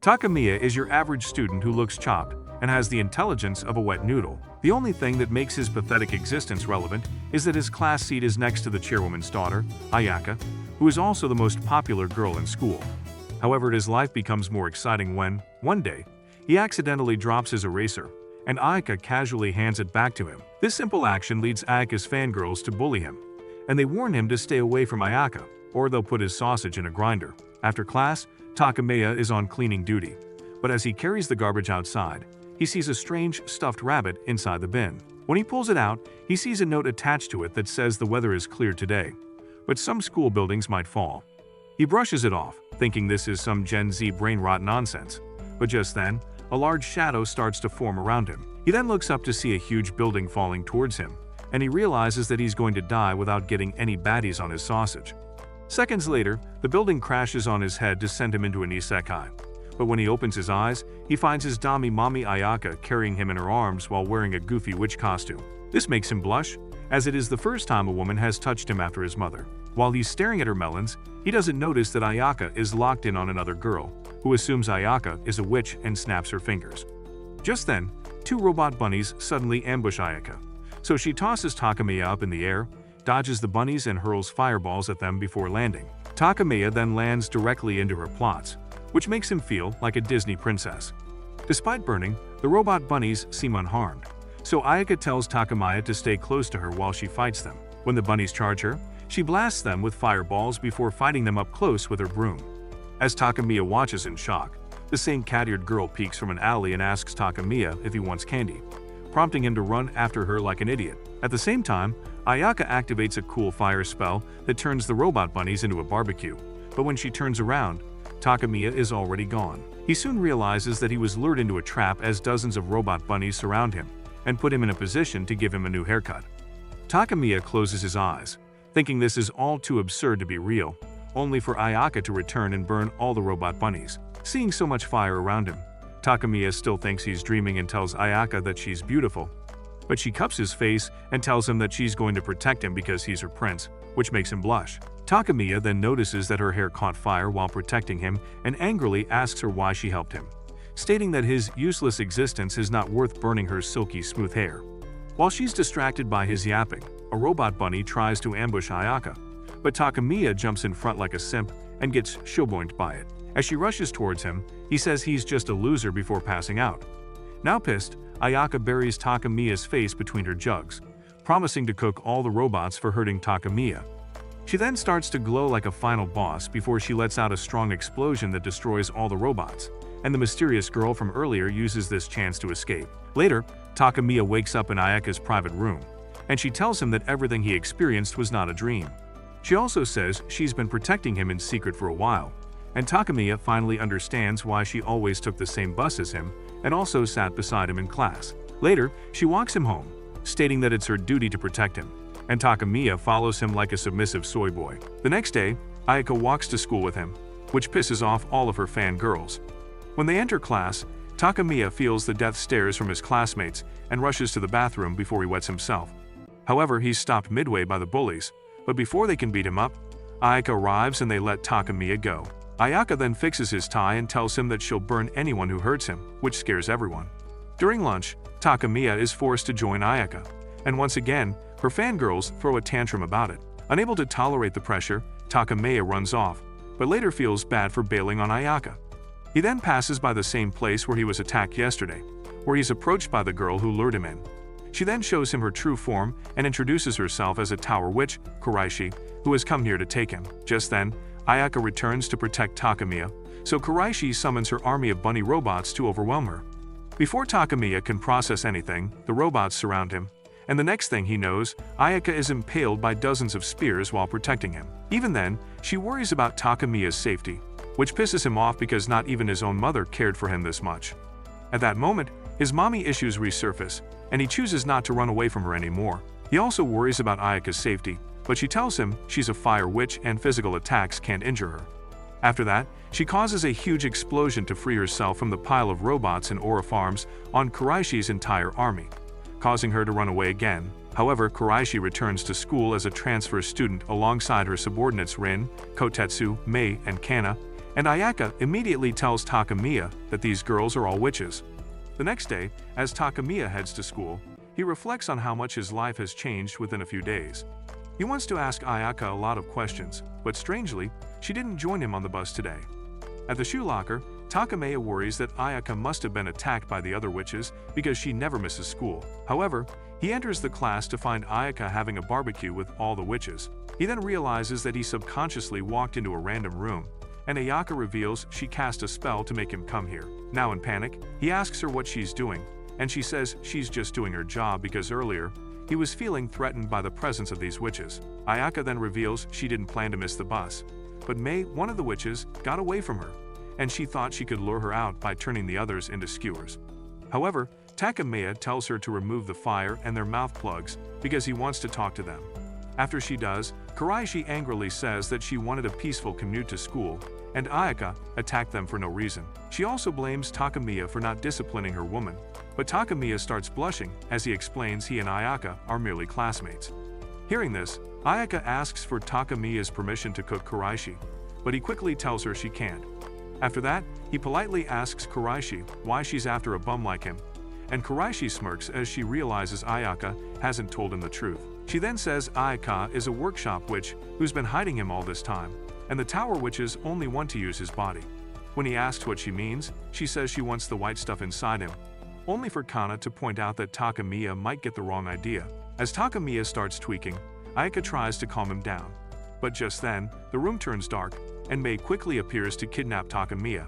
Takamiya is your average student who looks chopped and has the intelligence of a wet noodle. The only thing that makes his pathetic existence relevant is that his class seat is next to the chairwoman's daughter, Ayaka, who is also the most popular girl in school. However, his life becomes more exciting when, one day, he accidentally drops his eraser, and Ayaka casually hands it back to him. This simple action leads Ayaka's fangirls to bully him, and they warn him to stay away from Ayaka, or they'll put his sausage in a grinder. After class, Takamiya is on cleaning duty, but as he carries the garbage outside, he sees a strange stuffed rabbit inside the bin. When he pulls it out, he sees a note attached to it that says the weather is clear today, but some school buildings might fall. He brushes it off, thinking this is some Gen Z brain rot nonsense, but just then, a large shadow starts to form around him. He then looks up to see a huge building falling towards him, and he realizes that he's going to die without getting any baddies on his sausage. Seconds later, the building crashes on his head to send him into an isekai. But when he opens his eyes, he finds his dami mommy Ayaka carrying him in her arms while wearing a goofy witch costume. This makes him blush, as it is the first time a woman has touched him after his mother. While he's staring at her melons, he doesn't notice that Ayaka is locked in on another girl, who assumes Ayaka is a witch and snaps her fingers. Just then, two robot bunnies suddenly ambush Ayaka, so she tosses Takamiya up in the air, dodges the bunnies and hurls fireballs at them before landing. Takamiya then lands directly into her plots, which makes him feel like a Disney princess. Despite burning, the robot bunnies seem unharmed, so Ayaka tells Takamiya to stay close to her while she fights them. When the bunnies charge her, she blasts them with fireballs before fighting them up close with her broom. As Takamiya watches in shock, the same cat-eared girl peeks from an alley and asks Takamiya if he wants candy, prompting him to run after her like an idiot. At the same time, Ayaka activates a cool fire spell that turns the robot bunnies into a barbecue, but when she turns around, Takamiya is already gone. He soon realizes that he was lured into a trap as dozens of robot bunnies surround him and put him in a position to give him a new haircut. Takamiya closes his eyes, thinking this is all too absurd to be real, only for Ayaka to return and burn all the robot bunnies. Seeing so much fire around him, Takamiya still thinks he's dreaming and tells Ayaka that she's beautiful, but she cups his face and tells him that she's going to protect him because he's her prince, which makes him blush. Takamiya then notices that her hair caught fire while protecting him and angrily asks her why she helped him, stating that his useless existence is not worth burning her silky smooth hair. While she's distracted by his yapping, a robot bunny tries to ambush Ayaka, but Takamiya jumps in front like a simp and gets showboined by it. As she rushes towards him, he says he's just a loser before passing out. Now pissed, Ayaka buries Takamiya's face between her jugs, promising to cook all the robots for hurting Takamiya. She then starts to glow like a final boss before she lets out a strong explosion that destroys all the robots, and the mysterious girl from earlier uses this chance to escape. Later, Takamiya wakes up in Ayaka's private room, and she tells him that everything he experienced was not a dream. She also says she's been protecting him in secret for a while, and Takamiya finally understands why she always took the same bus as him and also sat beside him in class. Later, she walks him home, stating that it's her duty to protect him, and Takamiya follows him like a submissive soy boy. The next day, Ayaka walks to school with him, which pisses off all of her fangirls. When they enter class, Takamiya feels the death stares from his classmates and rushes to the bathroom before he wets himself. However, he's stopped midway by the bullies, but before they can beat him up, Ayaka arrives and they let Takamiya go. Ayaka then fixes his tie and tells him that she'll burn anyone who hurts him, which scares everyone. During lunch, Takamiya is forced to join Ayaka, and once again, her fangirls throw a tantrum about it. Unable to tolerate the pressure, Takamiya runs off, but later feels bad for bailing on Ayaka. He then passes by the same place where he was attacked yesterday, where he's approached by the girl who lured him in. She then shows him her true form and introduces herself as a tower witch, Kuraishi, who has come here to take him. Just then, Ayaka returns to protect Takamiya, so Kuraishi summons her army of bunny robots to overwhelm her. Before Takamiya can process anything, the robots surround him, and the next thing he knows, Ayaka is impaled by dozens of spears while protecting him. Even then, she worries about Takamiya's safety, which pisses him off because not even his own mother cared for him this much. At that moment, his mommy issues resurface, and he chooses not to run away from her anymore. He also worries about Ayaka's safety, but she tells him she's a fire witch and physical attacks can't injure her. After that, she causes a huge explosion to free herself from the pile of robots and aura farms on Kuraishi's entire army, causing her to run away again. However, Kuraishi returns to school as a transfer student alongside her subordinates Rin, Kotetsu, Mei, and Kana, and Ayaka immediately tells Takamiya that these girls are all witches. The next day, as Takamiya heads to school, he reflects on how much his life has changed within a few days. He wants to ask Ayaka a lot of questions, but strangely, she didn't join him on the bus today. At the shoe locker, Takamiya worries that Ayaka must have been attacked by the other witches because she never misses school. However, he enters the class to find Ayaka having a barbecue with all the witches. He then realizes that he subconsciously walked into a random room, and Ayaka reveals she cast a spell to make him come here. Now in panic, he asks her what she's doing, and she says she's just doing her job because earlier, he was feeling threatened by the presence of these witches. Ayaka then reveals she didn't plan to miss the bus, but May, one of the witches, got away from her, and she thought she could lure her out by turning the others into skewers. However, Takamiya tells her to remove the fire and their mouth plugs because he wants to talk to them. After she does, Kuraishi angrily says that she wanted a peaceful commute to school, and Ayaka attacked them for no reason. She also blames Takamiya for not disciplining her woman, but Takamiya starts blushing as he explains he and Ayaka are merely classmates. Hearing this, Ayaka asks for Takamiya's permission to cook Kuraishi, but he quickly tells her she can't. After that, he politely asks Kuraishi why she's after a bum like him, and Kuraishi smirks as she realizes Ayaka hasn't told him the truth. She then says Ayaka is a workshop witch who's been hiding him all this time, and the tower witches only want to use his body. When he asks what she means, she says she wants the white stuff inside him, only for Kana to point out that Takamiya might get the wrong idea. As Takamiya starts tweaking, Ayaka tries to calm him down. But just then, the room turns dark, and May quickly appears to kidnap Takamiya.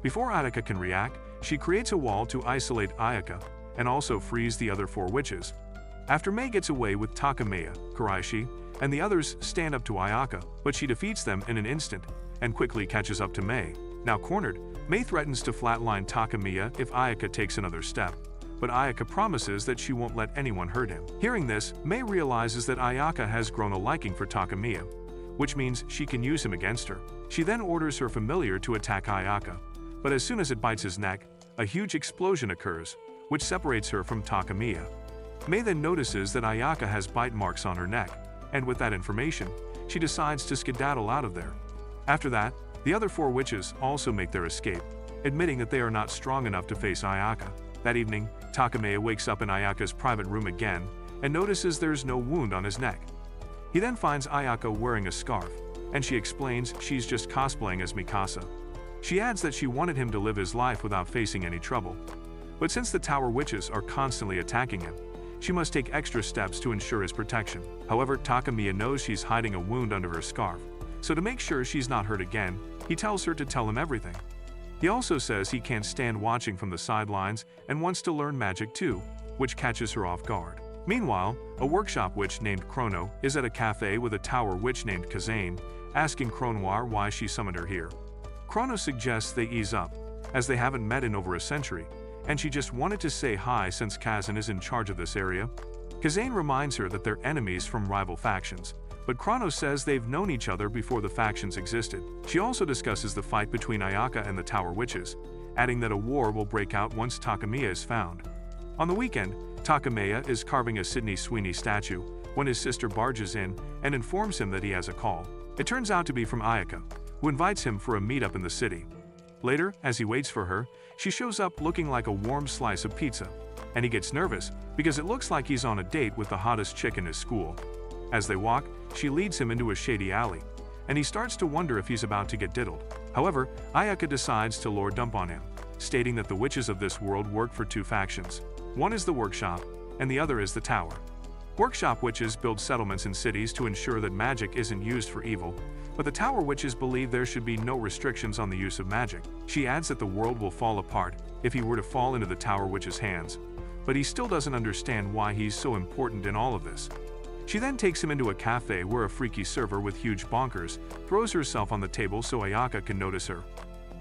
Before Ayaka can react, she creates a wall to isolate Ayaka, and also frees the other 4 witches. After May gets away with Takamiya, Kuraishi, and the others stand up to Ayaka, but she defeats them in an instant, and quickly catches up to May. Now cornered, May threatens to flatline Takamiya if Ayaka takes another step, but Ayaka promises that she won't let anyone hurt him. Hearing this, May realizes that Ayaka has grown a liking for Takamiya, which means she can use him against her. She then orders her familiar to attack Ayaka, but as soon as it bites his neck, a huge explosion occurs, which separates her from Takamiya. May then notices that Ayaka has bite marks on her neck, and with that information, she decides to skedaddle out of there. After that, the other 4 witches also make their escape, admitting that they are not strong enough to face Ayaka. That evening, Takamiya wakes up in Ayaka's private room again and notices there's no wound on his neck. He then finds Ayaka wearing a scarf, and she explains she's just cosplaying as Mikasa. She adds that she wanted him to live his life without facing any trouble. But since the tower witches are constantly attacking him, she must take extra steps to ensure his protection. However, Takamiya knows she's hiding a wound under her scarf, so to make sure she's not hurt again, he tells her to tell him everything. He also says he can't stand watching from the sidelines and wants to learn magic too, which catches her off guard. Meanwhile, a workshop witch named Chrono is at a cafe with a tower witch named Kazane, asking Chronoir why she summoned her here. Chrono suggests they ease up, as they haven't met in over a century, and she just wanted to say hi since Kazan is in charge of this area. Kazane reminds her that they're enemies from rival factions, but Chrono says they've known each other before the factions existed. She also discusses the fight between Ayaka and the Tower Witches, adding that a war will break out once Takamiya is found. On the weekend, Takamiya is carving a Sydney Sweeney statue when his sister barges in and informs him that he has a call. It turns out to be from Ayaka, who invites him for a meetup in the city. Later, as he waits for her, she shows up looking like a warm slice of pizza, and he gets nervous because it looks like he's on a date with the hottest chick in his school. As they walk, she leads him into a shady alley, and he starts to wonder if he's about to get diddled. However, Ayaka decides to lore dump on him, stating that the witches of this world work for 2 factions. One is the workshop, and the other is the tower. Workshop witches build settlements in cities to ensure that magic isn't used for evil, but the tower witches believe there should be no restrictions on the use of magic. She adds that the world will fall apart if he were to fall into the tower witch's hands, but he still doesn't understand why he's so important in all of this. She then takes him into a cafe where a freaky server with huge bonkers throws herself on the table so Ayaka can notice her.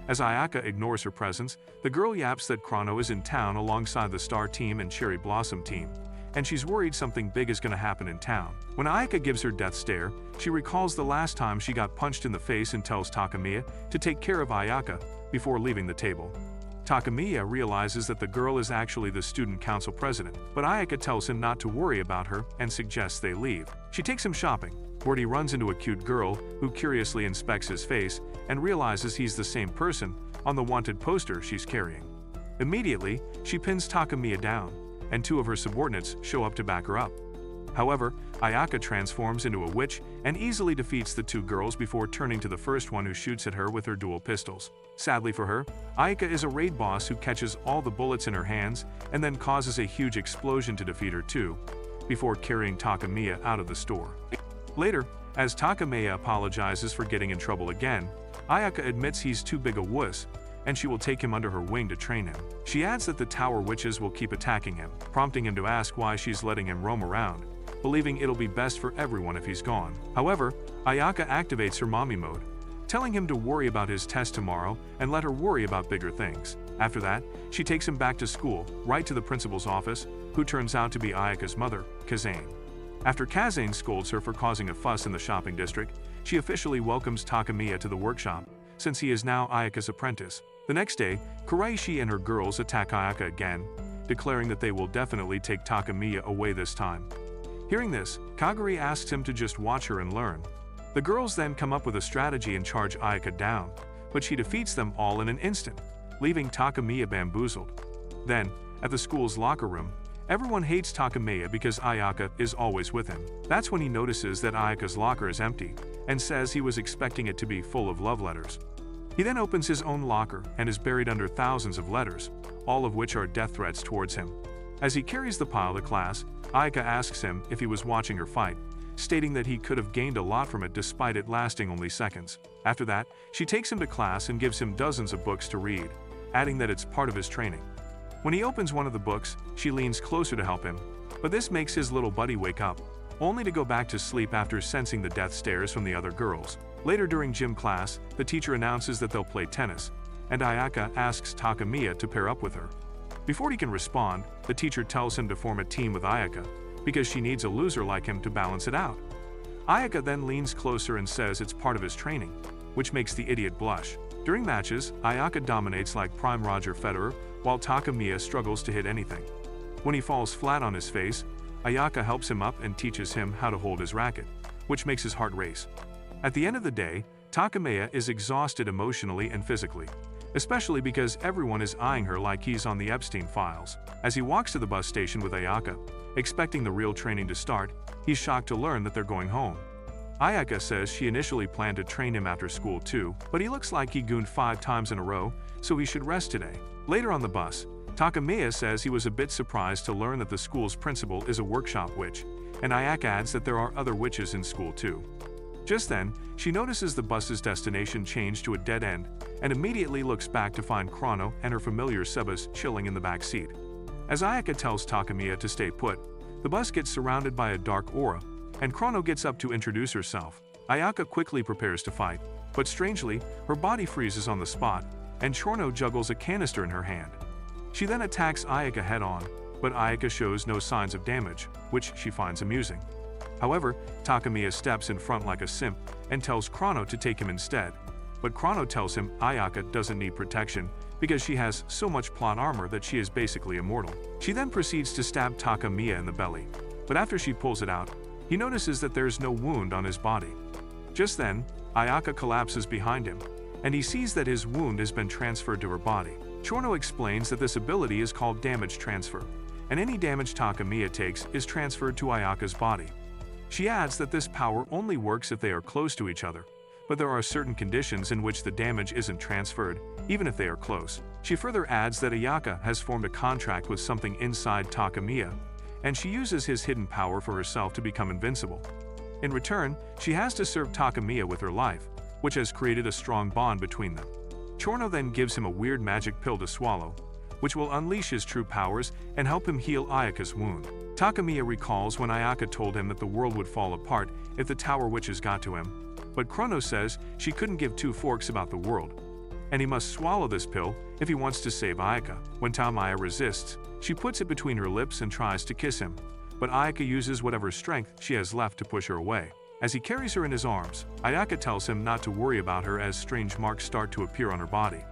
As Ayaka ignores her presence, the girl yaps that Chrono is in town alongside the Star Team and Cherry Blossom Team, and she's worried something big is going to happen in town. When Ayaka gives her death stare, she recalls the last time she got punched in the face and tells Takamiya to take care of Ayaka before leaving the table. Takamiya realizes that the girl is actually the student council president, but Ayaka tells him not to worry about her and suggests they leave. She takes him shopping, where he runs into a cute girl who curiously inspects his face and realizes he's the same person on the wanted poster she's carrying. Immediately, she pins Takamiya down, and two of her subordinates show up to back her up. However, Ayaka transforms into a witch and easily defeats the two girls before turning to the first one, who shoots at her with her dual pistols. Sadly for her, Ayaka is a raid boss who catches all the bullets in her hands and then causes a huge explosion to defeat her too, before carrying Takamiya out of the store. Later, as Takamiya apologizes for getting in trouble again, Ayaka admits he's too big a wuss, and she will take him under her wing to train him. She adds that the tower witches will keep attacking him, prompting him to ask why she's letting him roam around, believing it'll be best for everyone if he's gone. However, Ayaka activates her mommy mode, telling him to worry about his test tomorrow and let her worry about bigger things. After that, she takes him back to school, right to the principal's office, who turns out to be Ayaka's mother, Kazane. After Kazane scolds her for causing a fuss in the shopping district, she officially welcomes Takamiya to the workshop, since he is now Ayaka's apprentice. The next day, Kuraishi and her girls attack Ayaka again, declaring that they will definitely take Takamiya away this time. Hearing this, Kaguri asks him to just watch her and learn. The girls then come up with a strategy and charge Ayaka down, but she defeats them all in an instant, leaving Takamiya bamboozled. Then, at the school's locker room, everyone hates Takamiya because Ayaka is always with him. That's when he notices that Ayaka's locker is empty, and says he was expecting it to be full of love letters. He then opens his own locker and is buried under thousands of letters, all of which are death threats towards him. As he carries the pile to class, Ayaka asks him if he was watching her fight, stating that he could have gained a lot from it despite it lasting only seconds. After that, she takes him to class and gives him dozens of books to read, adding that it's part of his training. When he opens one of the books, she leans closer to help him, but this makes his little buddy wake up, only to go back to sleep after sensing the death stares from the other girls. Later during gym class, the teacher announces that they'll play tennis, and Ayaka asks Takamiya to pair up with her. Before he can respond, the teacher tells him to form a team with Ayaka, because she needs a loser like him to balance it out. Ayaka then leans closer and says it's part of his training, which makes the idiot blush. During matches, Ayaka dominates like prime Roger Federer, while Takamiya struggles to hit anything. When he falls flat on his face, Ayaka helps him up and teaches him how to hold his racket, which makes his heart race. At the end of the day, Takamiya is exhausted emotionally and physically, especially because everyone is eyeing her like he's on the Epstein files. As he walks to the bus station with Ayaka, expecting the real training to start, he's shocked to learn that they're going home. Ayaka says she initially planned to train him after school too, but he looks like he gooned 5 times in a row, so he should rest today. Later on the bus, Takamiya says he was a bit surprised to learn that the school's principal is a workshop witch, and Ayaka adds that there are other witches in school too. Just then, she notices the bus's destination change to a dead end, and immediately looks back to find Chrono and her familiar Sebas chilling in the back seat. As Ayaka tells Takamiya to stay put, the bus gets surrounded by a dark aura, and Chrono gets up to introduce herself. Ayaka quickly prepares to fight, but strangely, her body freezes on the spot, and Chrono juggles a canister in her hand. She then attacks Ayaka head-on, but Ayaka shows no signs of damage, which she finds amusing. However, Takamiya steps in front like a simp and tells Chrono to take him instead, but Chrono tells him Ayaka doesn't need protection because she has so much plot armor that she is basically immortal. She then proceeds to stab Takamiya in the belly, but after she pulls it out, he notices that there's no wound on his body. Just then, Ayaka collapses behind him, and he sees that his wound has been transferred to her body. Chrono explains that this ability is called damage transfer, and any damage Takamiya takes is transferred to Ayaka's body. She adds that this power only works if they are close to each other, but there are certain conditions in which the damage isn't transferred, even if they are close. She further adds that Ayaka has formed a contract with something inside Takamiya, and she uses his hidden power for herself to become invincible. In return, she has to serve Takamiya with her life, which has created a strong bond between them. Chrono then gives him a weird magic pill to swallow, which will unleash his true powers and help him heal Ayaka's wound. Takamiya recalls when Ayaka told him that the world would fall apart if the Tower Witches got to him, but Chrono says she couldn't give 2 forks about the world, and he must swallow this pill if he wants to save Ayaka. When Takamiya resists, she puts it between her lips and tries to kiss him, but Ayaka uses whatever strength she has left to push her away. As he carries her in his arms, Ayaka tells him not to worry about her as strange marks start to appear on her body.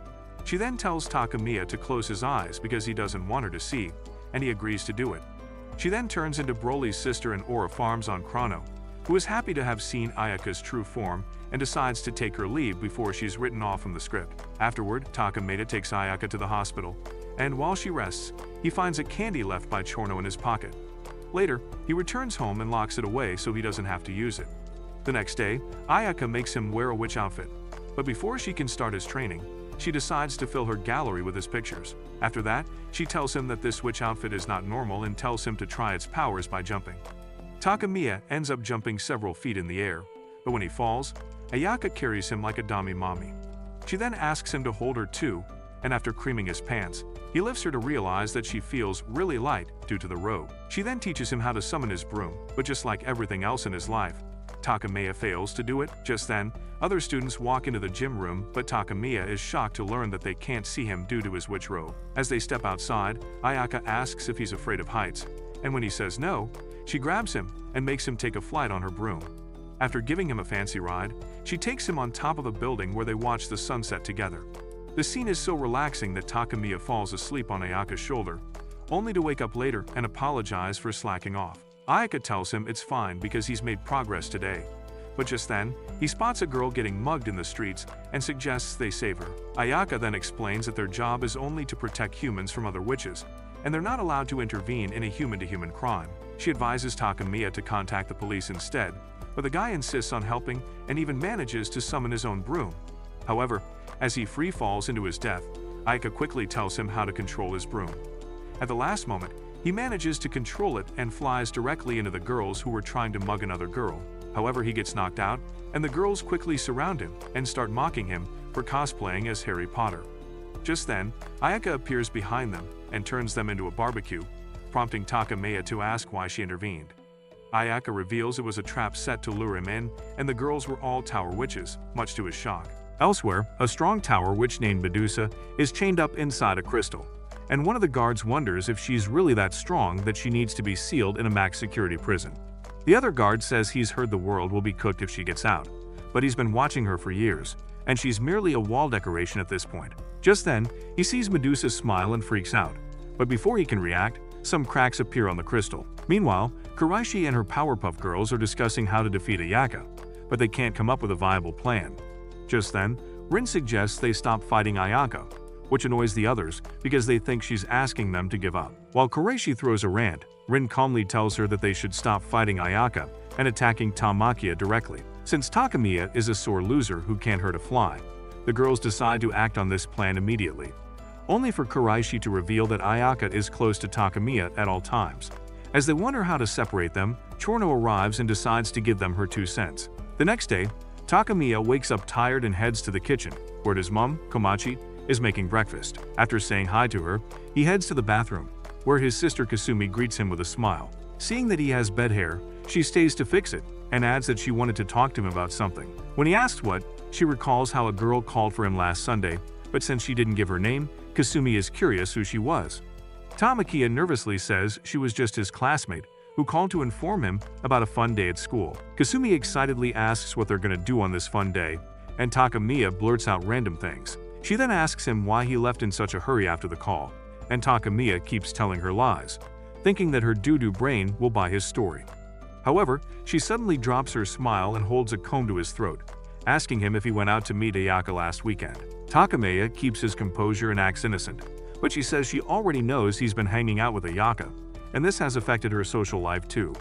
She then tells Takamiya to close his eyes because he doesn't want her to see, and he agrees to do it. She then turns into Broly's sister and Aura farms on Chrono, who is happy to have seen Ayaka's true form and decides to take her leave before she's written off from the script. Afterward, Takameda takes Ayaka to the hospital, and while she rests, he finds a candy left by Chorno in his pocket. Later, he returns home and locks it away so he doesn't have to use it. The next day, Ayaka makes him wear a witch outfit, but before she can start his training, she decides to fill her gallery with his pictures. After that, she tells him that this witch outfit is not normal and tells him to try its powers by jumping. Takamiya ends up jumping several feet in the air, but when he falls, Ayaka carries him like a dummy mommy. She then asks him to hold her too, and after creaming his pants, he lifts her to realize that she feels really light due to the robe. She then teaches him how to summon his broom, but just like everything else in his life, Takamiya fails to do it. Just then, other students walk into the gym room, but Takamiya is shocked to learn that they can't see him due to his witch robe. As they step outside, Ayaka asks if he's afraid of heights, and when he says no, she grabs him and makes him take a flight on her broom. After giving him a fancy ride, she takes him on top of a building where they watch the sunset together. The scene is so relaxing that Takamiya falls asleep on Ayaka's shoulder, only to wake up later and apologize for slacking off. Ayaka tells him it's fine because he's made progress today. But just then, he spots a girl getting mugged in the streets and suggests they save her. Ayaka then explains that their job is only to protect humans from other witches, and they're not allowed to intervene in a human-to-human crime. She advises Takamiya to contact the police instead, but the guy insists on helping and even manages to summon his own broom. However, as he free falls into his death, Ayaka quickly tells him how to control his broom. At the last moment, he manages to control it and flies directly into the girls who were trying to mug another girl. However, he gets knocked out, and the girls quickly surround him and start mocking him for cosplaying as Harry Potter. Just then, Ayaka appears behind them and turns them into a barbecue, prompting Takamiya to ask why she intervened. Ayaka reveals it was a trap set to lure him in, and the girls were all tower witches, much to his shock. Elsewhere, a strong tower witch named Medusa is chained up inside a crystal, and one of the guards wonders if she's really that strong that she needs to be sealed in a max security prison. The other guard says he's heard the world will be cooked if she gets out, but he's been watching her for years, and she's merely a wall decoration at this point. Just then, he sees Medusa smile and freaks out, but before he can react, some cracks appear on the crystal. Meanwhile, Kuraishi and her Powerpuff Girls are discussing how to defeat Ayaka, but they can't come up with a viable plan. Just then, Rin suggests they stop fighting Ayaka, which annoys the others because they think she's asking them to give up. While Kuraishi throws a rant, Rin calmly tells her that they should stop fighting Ayaka and attacking Tamakia directly. Since Takamiya is a sore loser who can't hurt a fly, the girls decide to act on this plan immediately, only for Kuraishi to reveal that Ayaka is close to Takamiya at all times. As they wonder how to separate them, Chorno arrives and decides to give them her 2 cents. The next day, Takamiya wakes up tired and heads to the kitchen, where his mom, Komachi, is making breakfast. After saying hi to her, he heads to the bathroom, where his sister Kasumi greets him with a smile. Seeing that he has bed hair, she stays to fix it, and adds that she wanted to talk to him about something. When he asks what, she recalls how a girl called for him last Sunday, but since she didn't give her name, Kasumi is curious who she was. Tamakia nervously says she was just his classmate, who called to inform him about a fun day at school. Kasumi excitedly asks what they're gonna do on this fun day, and Takamiya blurts out random things. She then asks him why he left in such a hurry after the call, and Takamiya keeps telling her lies, thinking that her doo-doo brain will buy his story. However, she suddenly drops her smile and holds a comb to his throat, asking him if he went out to meet Ayaka last weekend. Takamiya keeps his composure and acts innocent, but she says she already knows he's been hanging out with Ayaka, and this has affected her social life too.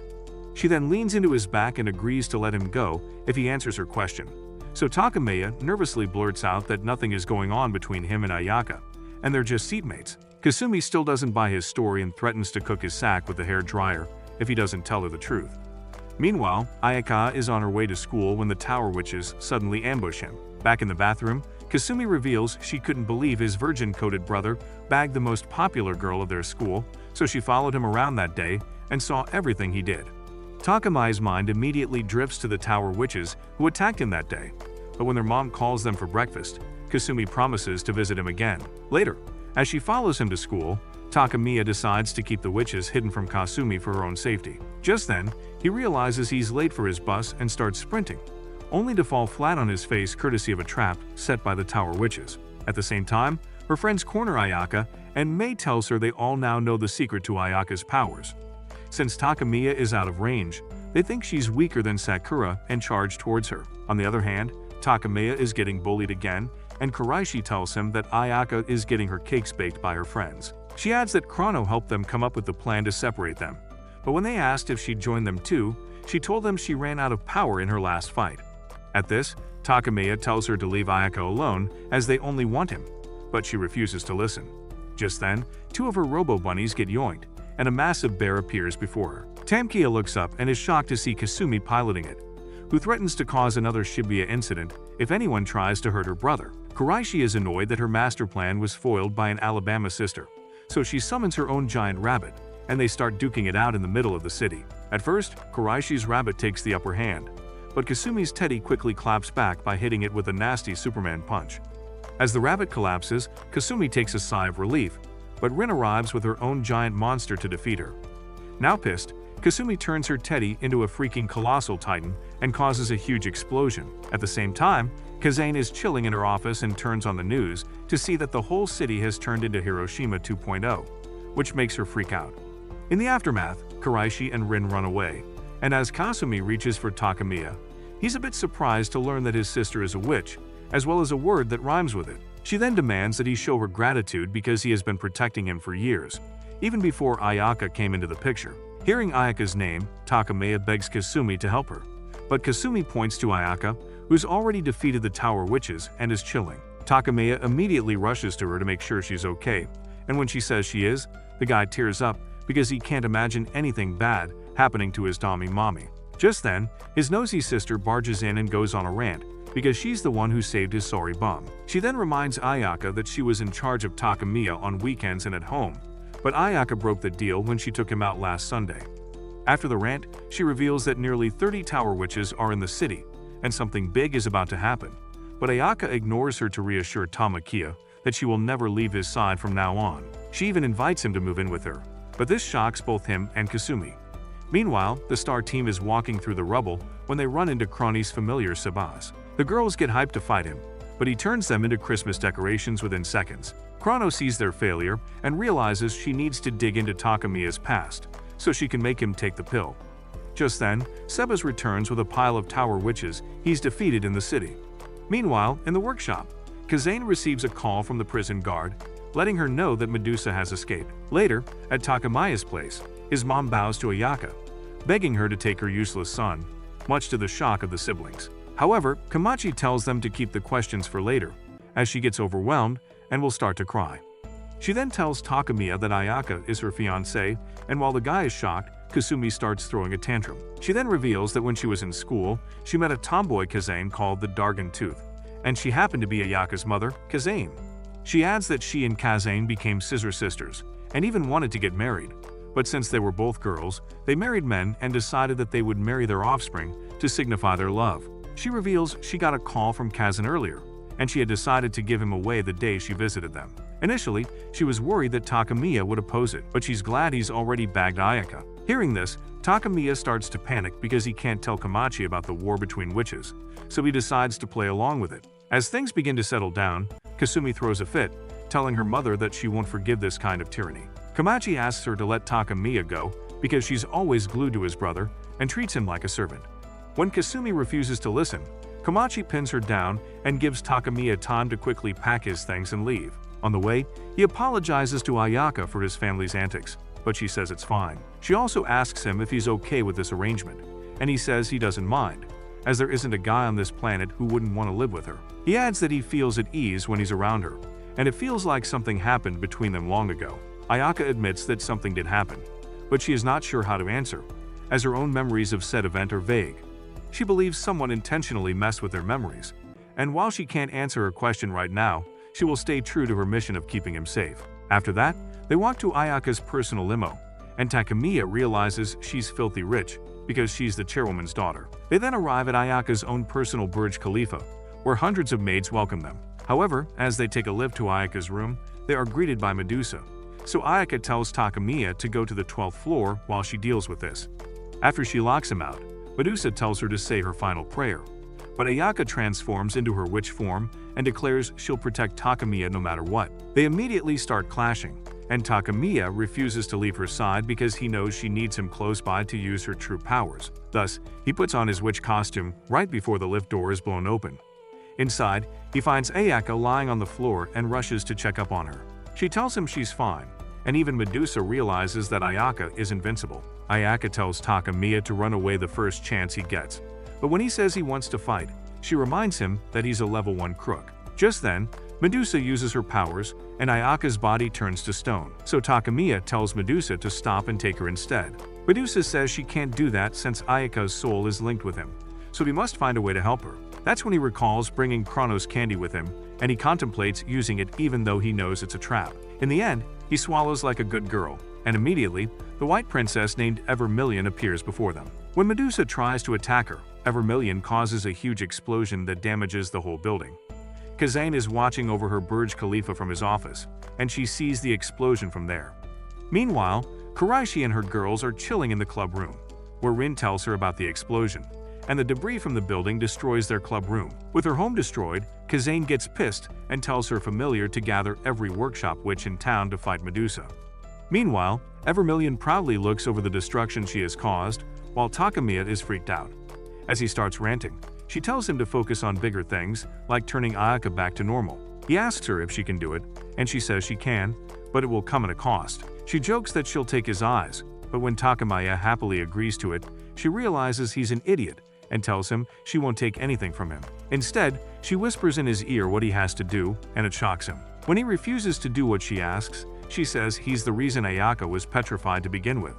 She then leans into his back and agrees to let him go if he answers her question. So Takamiya nervously blurts out that nothing is going on between him and Ayaka, and they're just seatmates. Kasumi still doesn't buy his story and threatens to cook his sack with the hair dryer if he doesn't tell her the truth. Meanwhile, Ayaka is on her way to school when the Tower Witches suddenly ambush him. Back in the bathroom, Kasumi reveals she couldn't believe his virgin-coated brother bagged the most popular girl of their school, so she followed him around that day and saw everything he did. Takamiya's mind immediately drifts to the Tower Witches who attacked him that day, but when their mom calls them for breakfast, Kasumi promises to visit him again. Later, as she follows him to school, Takamiya decides to keep the witches hidden from Kasumi for her own safety. Just then, he realizes he's late for his bus and starts sprinting, only to fall flat on his face courtesy of a trap set by the Tower Witches. At the same time, her friends corner Ayaka, and Mei tells her they all now know the secret to Ayaka's powers. Since Takamiya is out of range, They think she's weaker than Sakura and charge towards her. On the other hand, Takamiya is getting bullied again, and Kuraishi tells him that Ayaka is getting her cakes baked by her friends. She adds that Chrono helped them come up with the plan to separate them, but when they asked if she'd join them too, she told them she ran out of power in her last fight. At this, Takamiya tells her to leave Ayaka alone as they only want him, but she refuses to listen. Just then, two of her robo-bunnies get yoinked, and a massive bear appears before her. Tamkiya looks up and is shocked to see Kasumi piloting it, who threatens to cause another Shibuya incident if anyone tries to hurt her brother. Kuraishi is annoyed that her master plan was foiled by an Alabama sister, so she summons her own giant rabbit, and they start duking it out in the middle of the city. At first, Kuraishi's rabbit takes the upper hand, but Kasumi's teddy quickly claps back by hitting it with a nasty Superman punch. As the rabbit collapses, Kasumi takes a sigh of relief, but Rin arrives with her own giant monster to defeat her. Now pissed, Kasumi turns her teddy into a freaking colossal titan and causes a huge explosion. At the same time, Kazane is chilling in her office and turns on the news to see that the whole city has turned into Hiroshima 2.0, which makes her freak out. In the aftermath, Kuraishi and Rin run away, and as Kasumi reaches for Takamiya, he's a bit surprised to learn that his sister is a witch, as well as a word that rhymes with it. She then demands that he show her gratitude because he has been protecting him for years, even before Ayaka came into the picture. Hearing Ayaka's name, Takamiya begs Kasumi to help her, but Kasumi points to Ayaka, who's already defeated the Tower Witches and is chilling. Takamiya immediately rushes to her to make sure she's okay, and when she says she is, the guy tears up because he can't imagine anything bad happening to his Dami mommy. Just then, his nosy sister barges in and goes on a rant because she's the one who saved his sorry bum. She then reminds Ayaka that she was in charge of Takamiya on weekends and at home, but Ayaka broke the deal when she took him out last Sunday. After the rant, she reveals that nearly 30 Tower Witches are in the city, and something big is about to happen, but Ayaka ignores her to reassure Tamakiya that she will never leave his side from now on. She even invites him to move in with her, but this shocks both him and Kasumi. Meanwhile, the star team is walking through the rubble when they run into Crony's familiar Sabaz. The girls get hyped to fight him, but he turns them into Christmas decorations within seconds. Chrono sees their failure and realizes she needs to dig into Takamiya's past, so she can make him take the pill. Just then, Sebas returns with a pile of Tower Witches he's defeated in the city. Meanwhile, in the workshop, Kazane receives a call from the prison guard, letting her know that Medusa has escaped. Later, at Takamiya's place, his mom bows to Ayaka, begging her to take her useless son, much to the shock of the siblings. However, Kamachi tells them to keep the questions for later, as she gets overwhelmed and will start to cry. She then tells Takamiya that Ayaka is her fiancé, and while the guy is shocked, Kasumi starts throwing a tantrum. She then reveals that when she was in school, she met a tomboy Kazane called the Dargan Tooth, and she happened to be Ayaka's mother, Kazane. She adds that she and Kazane became scissor sisters, and even wanted to get married, but since they were both girls, they married men and decided that they would marry their offspring to signify their love. She reveals she got a call from Kazan earlier, and she had decided to give him away the day she visited them. Initially, she was worried that Takamiya would oppose it, but she's glad he's already bagged Ayaka. Hearing this, Takamiya starts to panic because he can't tell Kamachi about the war between witches, so he decides to play along with it. As things begin to settle down, Kasumi throws a fit, telling her mother that she won't forgive this kind of tyranny. Kamachi asks her to let Takamiya go because she's always glued to his brother and treats him like a servant. When Kasumi refuses to listen, Kamachi pins her down and gives Takamiya time to quickly pack his things and leave. On the way, he apologizes to Ayaka for his family's antics, but she says it's fine. She also asks him if he's okay with this arrangement, and he says he doesn't mind, as there isn't a guy on this planet who wouldn't want to live with her. He adds that he feels at ease when he's around her, and it feels like something happened between them long ago. Ayaka admits that something did happen, but she is not sure how to answer, as her own memories of said event are vague. She believes someone intentionally messed with their memories, and while she can't answer her question right now, she will stay true to her mission of keeping him safe. After that, they walk to Ayaka's personal limo, and Takamiya realizes she's filthy rich because she's the chairwoman's daughter. They then arrive at Ayaka's own personal Burj Khalifa, where hundreds of maids welcome them. However, as they take a lift to Ayaka's room, they are greeted by Medusa, so Ayaka tells Takamiya to go to the 12th floor while she deals with this. After she locks him out, Medusa tells her to say her final prayer, but Ayaka transforms into her witch form and declares she'll protect Takamiya no matter what. They immediately start clashing, and Takamiya refuses to leave her side because he knows she needs him close by to use her true powers. Thus, he puts on his witch costume right before the lift door is blown open. Inside, he finds Ayaka lying on the floor and rushes to check up on her. She tells him she's fine, and even Medusa realizes that Ayaka is invincible. Ayaka tells Takamiya to run away the first chance he gets, but when he says he wants to fight, she reminds him that he's a level 1 crook. Just then, Medusa uses her powers, and Ayaka's body turns to stone, so Takamiya tells Medusa to stop and take her instead. Medusa says she can't do that since Ayaka's soul is linked with him, so he must find a way to help her. That's when he recalls bringing Chronos candy with him, and he contemplates using it even though he knows it's a trap. In the end, he swallows like a good girl, and immediately, the white princess named Evermillion appears before them. When Medusa tries to attack her, Evermillion causes a huge explosion that damages the whole building. Kazane is watching over her Burj Khalifa from his office, and she sees the explosion from there. Meanwhile, Kuraishi and her girls are chilling in the club room, where Rin tells her about the explosion, and the debris from the building destroys their club room. With her home destroyed, Kazane gets pissed and tells her familiar to gather every workshop witch in town to fight Medusa. Meanwhile, Evermillion proudly looks over the destruction she has caused, while Takamiya is freaked out. As he starts ranting, she tells him to focus on bigger things, like turning Ayaka back to normal. He asks her if she can do it, and she says she can, but it will come at a cost. She jokes that she'll take his eyes, but when Takamiya happily agrees to it, she realizes he's an idiot and tells him she won't take anything from him. Instead, she whispers in his ear what he has to do, and it shocks him. When he refuses to do what she asks, she says he's the reason Ayaka was petrified to begin with,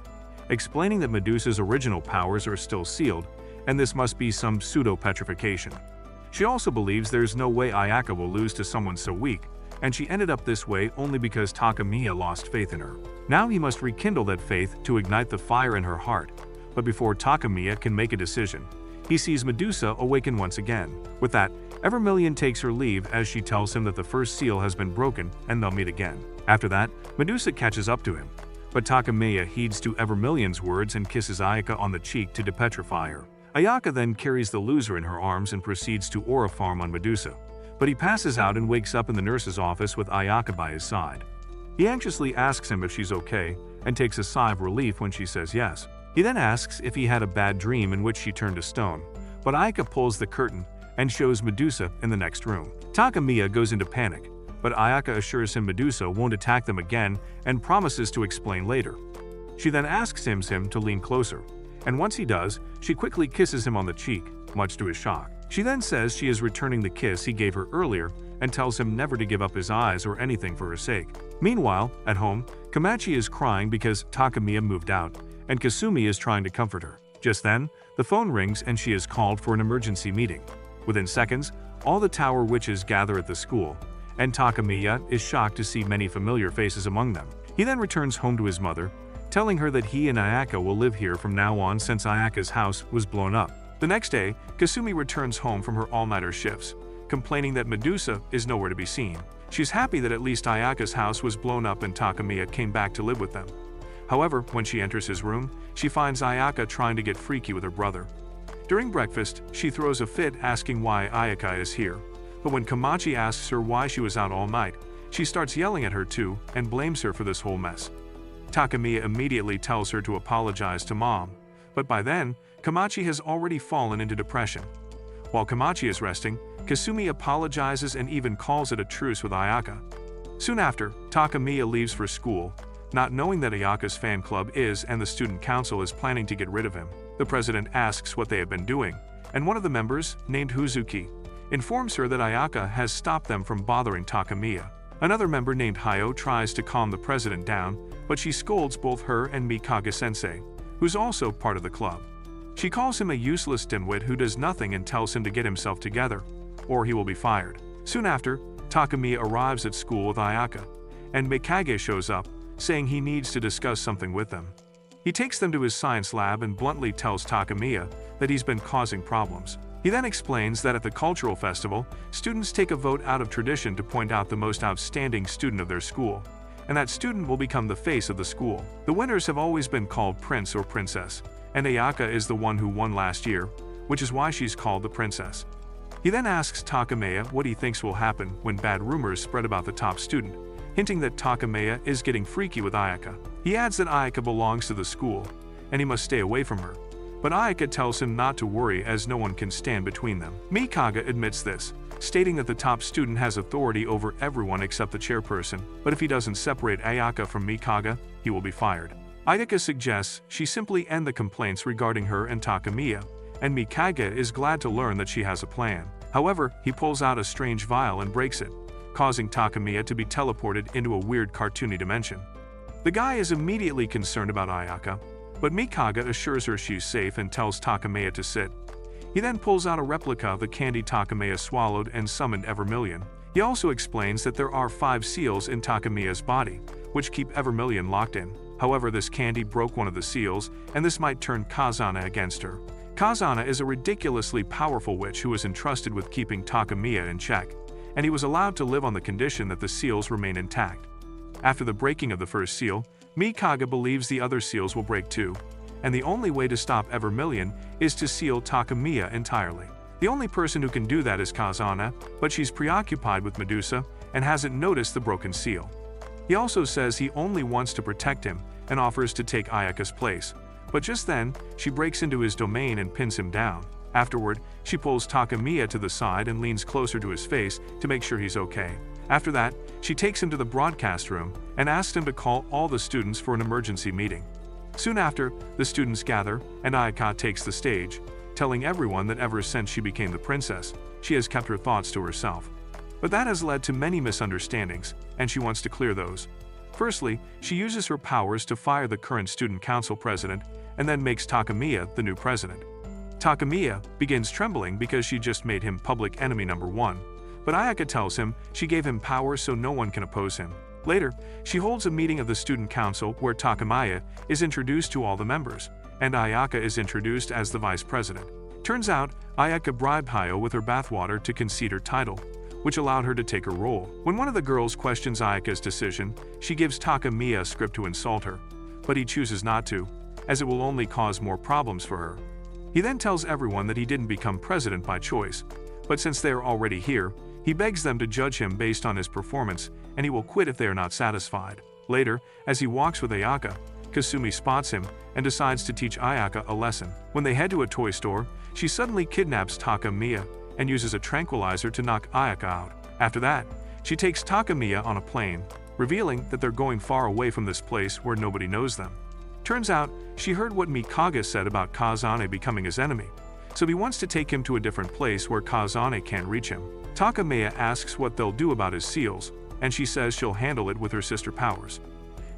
explaining that Medusa's original powers are still sealed, and this must be some pseudo-petrification. She also believes there's no way Ayaka will lose to someone so weak, and she ended up this way only because Takamiya lost faith in her. Now he must rekindle that faith to ignite the fire in her heart, but before Takamiya can make a decision, he sees Medusa awaken once again. With that, Evermillion takes her leave as she tells him that the first seal has been broken and they'll meet again. After that, Medusa catches up to him, but Takamiya heeds to Evermillion's words and kisses Ayaka on the cheek to depetrify her. Ayaka then carries the loser in her arms and proceeds to aura farm on Medusa, but he passes out and wakes up in the nurse's office with Ayaka by his side. He anxiously asks him if she's okay and takes a sigh of relief when she says yes. He then asks if he had a bad dream in which she turned to stone, but Ayaka pulls the curtain and shows Medusa in the next room. Takamiya goes into panic, but Ayaka assures him Medusa won't attack them again and promises to explain later. She then asks him to lean closer, and once he does, she quickly kisses him on the cheek, much to his shock. She then says she is returning the kiss he gave her earlier and tells him never to give up his eyes or anything for her sake. Meanwhile, at home, Komachi is crying because Takamiya moved out, and Kasumi is trying to comfort her. Just then, the phone rings and she is called for an emergency meeting. Within seconds, all the tower witches gather at the school, and Takamiya is shocked to see many familiar faces among them. He then returns home to his mother, telling her that he and Ayaka will live here from now on since Ayaka's house was blown up. The next day, Kasumi returns home from her all-nighter shifts, complaining that Medusa is nowhere to be seen. She's happy that at least Ayaka's house was blown up and Takamiya came back to live with them. However, when she enters his room, she finds Ayaka trying to get freaky with her brother. During breakfast, she throws a fit asking why Ayaka is here, but when Komachi asks her why she was out all night, she starts yelling at her too and blames her for this whole mess. Takamiya immediately tells her to apologize to mom, but by then, Komachi has already fallen into depression. While Komachi is resting, Kasumi apologizes and even calls it a truce with Ayaka. Soon after, Takamiya leaves for school, not knowing that Ayaka's fan club is and the student council is planning to get rid of him. The president asks what they have been doing, and one of the members, named Huzuki, informs her that Ayaka has stopped them from bothering Takamiya. Another member named Hayo tries to calm the president down, but she scolds both her and Mikage-sensei, who's also part of the club. She calls him a useless dimwit who does nothing and tells him to get himself together, or he will be fired. Soon after, Takamiya arrives at school with Ayaka, and Mikage shows up, saying he needs to discuss something with them. He takes them to his science lab and bluntly tells Takamiya that he's been causing problems. He then explains that at the cultural festival, students take a vote out of tradition to point out the most outstanding student of their school, and that student will become the face of the school. The winners have always been called prince or princess, and Ayaka is the one who won last year, which is why she's called the princess. He then asks Takamiya what he thinks will happen when bad rumors spread about the top student, hinting that Takamiya is getting freaky with Ayaka. He adds that Ayaka belongs to the school, and he must stay away from her. But Ayaka tells him not to worry as no one can stand between them. Mikaga admits this, stating that the top student has authority over everyone except the chairperson, but if he doesn't separate Ayaka from Mikaga, he will be fired. Ayaka suggests she simply end the complaints regarding her and Takamiya, and Mikaga is glad to learn that she has a plan. However, he pulls out a strange vial and breaks it, causing Takamiya to be teleported into a weird cartoony dimension. The guy is immediately concerned about Ayaka, but Mikaga assures her she's safe and tells Takamiya to sit. He then pulls out a replica of the candy Takamiya swallowed and summoned Evermillion. He also explains that there are 5 seals in Takamiya's body, which keep Evermillion locked in. However, this candy broke one of the seals, and this might turn Kazana against her. Kazana is a ridiculously powerful witch who is entrusted with keeping Takamiya in check, and he was allowed to live on the condition that the seals remain intact. After the breaking of the first seal, Mikaga believes the other seals will break too, and the only way to stop Evermillion is to seal Takamiya entirely. The only person who can do that is Kazana, but she's preoccupied with Medusa and hasn't noticed the broken seal. He also says he only wants to protect him and offers to take Ayaka's place, but just then, she breaks into his domain and pins him down. Afterward, she pulls Takamiya to the side and leans closer to his face to make sure he's okay. After that, she takes him to the broadcast room and asks him to call all the students for an emergency meeting. Soon after, the students gather, and Ayaka takes the stage, telling everyone that ever since she became the princess, she has kept her thoughts to herself. But that has led to many misunderstandings, and she wants to clear those. Firstly, she uses her powers to fire the current student council president, and then makes Takamiya the new president. Takamiya begins trembling because she just made him public enemy number 1, but Ayaka tells him she gave him power so no one can oppose him. Later, she holds a meeting of the student council where Takamiya is introduced to all the members, and Ayaka is introduced as the vice president. Turns out, Ayaka bribed Hayo with her bathwater to concede her title, which allowed her to take her role. When one of the girls questions Ayaka's decision, she gives Takamiya a script to insult her, but he chooses not to, as it will only cause more problems for her. He then tells everyone that he didn't become president by choice, but since they are already here, he begs them to judge him based on his performance, and he will quit if they are not satisfied. Later, as he walks with Ayaka, Kasumi spots him and decides to teach Ayaka a lesson. When they head to a toy store, she suddenly kidnaps Takamiya and uses a tranquilizer to knock Ayaka out. After that, she takes Takamiya on a plane, revealing that they're going far away from this place where nobody knows them. Turns out, she heard what Mikaga said about Kazane becoming his enemy, so he wants to take him to a different place where Kazane can't reach him. Takamiya asks what they'll do about his seals, and she says she'll handle it with her sister powers.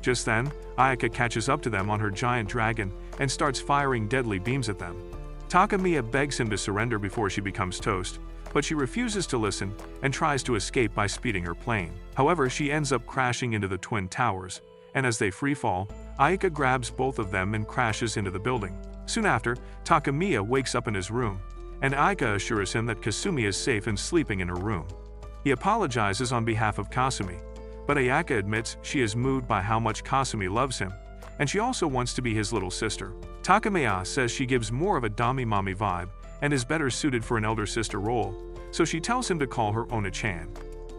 Just then, Ayaka catches up to them on her giant dragon and starts firing deadly beams at them. Takamiya begs him to surrender before she becomes toast, but she refuses to listen and tries to escape by speeding her plane. However, she ends up crashing into the twin towers, and as they freefall, Ayaka grabs both of them and crashes into the building. Soon after, Takamiya wakes up in his room, and Ayaka assures him that Kasumi is safe and sleeping in her room. He apologizes on behalf of Kasumi, but Ayaka admits she is moved by how much Kasumi loves him, and she also wants to be his little sister. Takamiya says she gives more of a Dami-mami vibe and is better suited for an elder sister role, so she tells him to call her Ona-chan.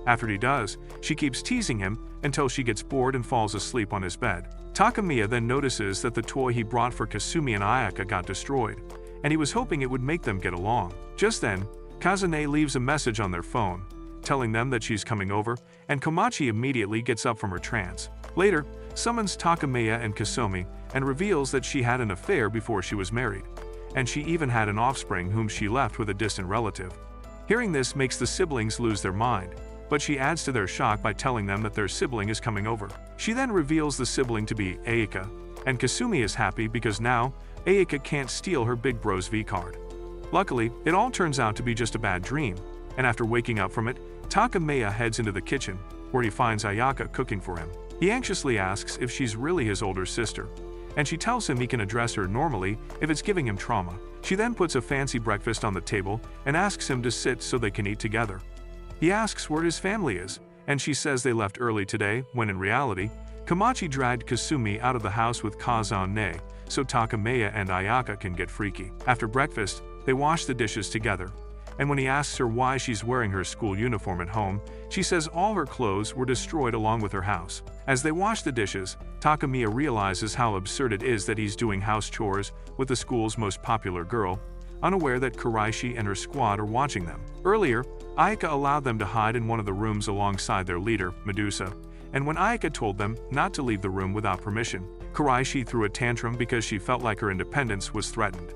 After he does, she keeps teasing him until she gets bored and falls asleep on his bed. Takamiya then notices that the toy he brought for Kasumi and Ayaka got destroyed, and he was hoping it would make them get along. Just then, Kazane leaves a message on their phone, telling them that she's coming over, and Komachi immediately gets up from her trance. Later, summons Takamiya and Kasumi and reveals that she had an affair before she was married, and she even had an offspring whom she left with a distant relative. Hearing this makes the siblings lose their mind, but she adds to their shock by telling them that their sibling is coming over. She then reveals the sibling to be Ayaka, and Kasumi is happy because now, Ayaka can't steal her big bro's V-card. Luckily, it all turns out to be just a bad dream, and after waking up from it, Takamiya heads into the kitchen, where he finds Ayaka cooking for him. He anxiously asks if she's really his older sister, and she tells him he can address her normally if it's giving him trauma. She then puts a fancy breakfast on the table and asks him to sit so they can eat together. He asks where his family is, and she says they left early today, when in reality, Komachi dragged Kasumi out of the house with Kazane, so Takamiya and Ayaka can get freaky. After breakfast, they wash the dishes together, and when he asks her why she's wearing her school uniform at home, she says all her clothes were destroyed along with her house. As they wash the dishes, Takamiya realizes how absurd it is that he's doing house chores with the school's most popular girl, unaware that Kuraishi and her squad are watching them. Earlier, Ayaka allowed them to hide in one of the rooms alongside their leader, Medusa, and when Ayaka told them not to leave the room without permission, Kuraishi threw a tantrum because she felt like her independence was threatened.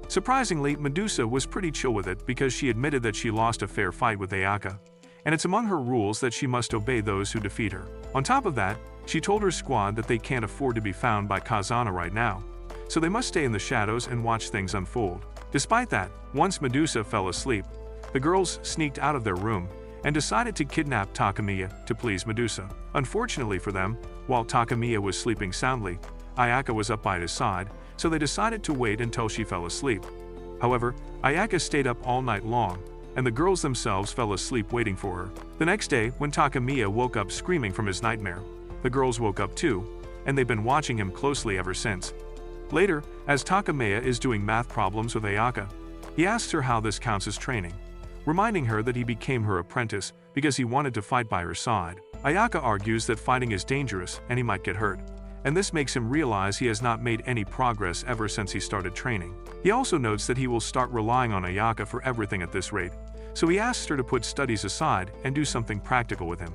Surprisingly, Medusa was pretty chill with it because she admitted that she lost a fair fight with Ayaka, and it's among her rules that she must obey those who defeat her. On top of that, she told her squad that they can't afford to be found by Kazana right now, so they must stay in the shadows and watch things unfold. Despite that, once Medusa fell asleep, the girls sneaked out of their room and decided to kidnap Takamiya to please Medusa. Unfortunately for them, while Takamiya was sleeping soundly, Ayaka was up by his side, so they decided to wait until she fell asleep. However, Ayaka stayed up all night long, and the girls themselves fell asleep waiting for her. The next day, when Takamiya woke up screaming from his nightmare, the girls woke up too, and they've been watching him closely ever since. Later, as Takamiya is doing math problems with Ayaka, he asks her how this counts as training, reminding her that he became her apprentice because he wanted to fight by her side. Ayaka argues that fighting is dangerous and he might get hurt, and this makes him realize he has not made any progress ever since he started training. He also notes that he will start relying on Ayaka for everything at this rate, so he asks her to put studies aside and do something practical with him.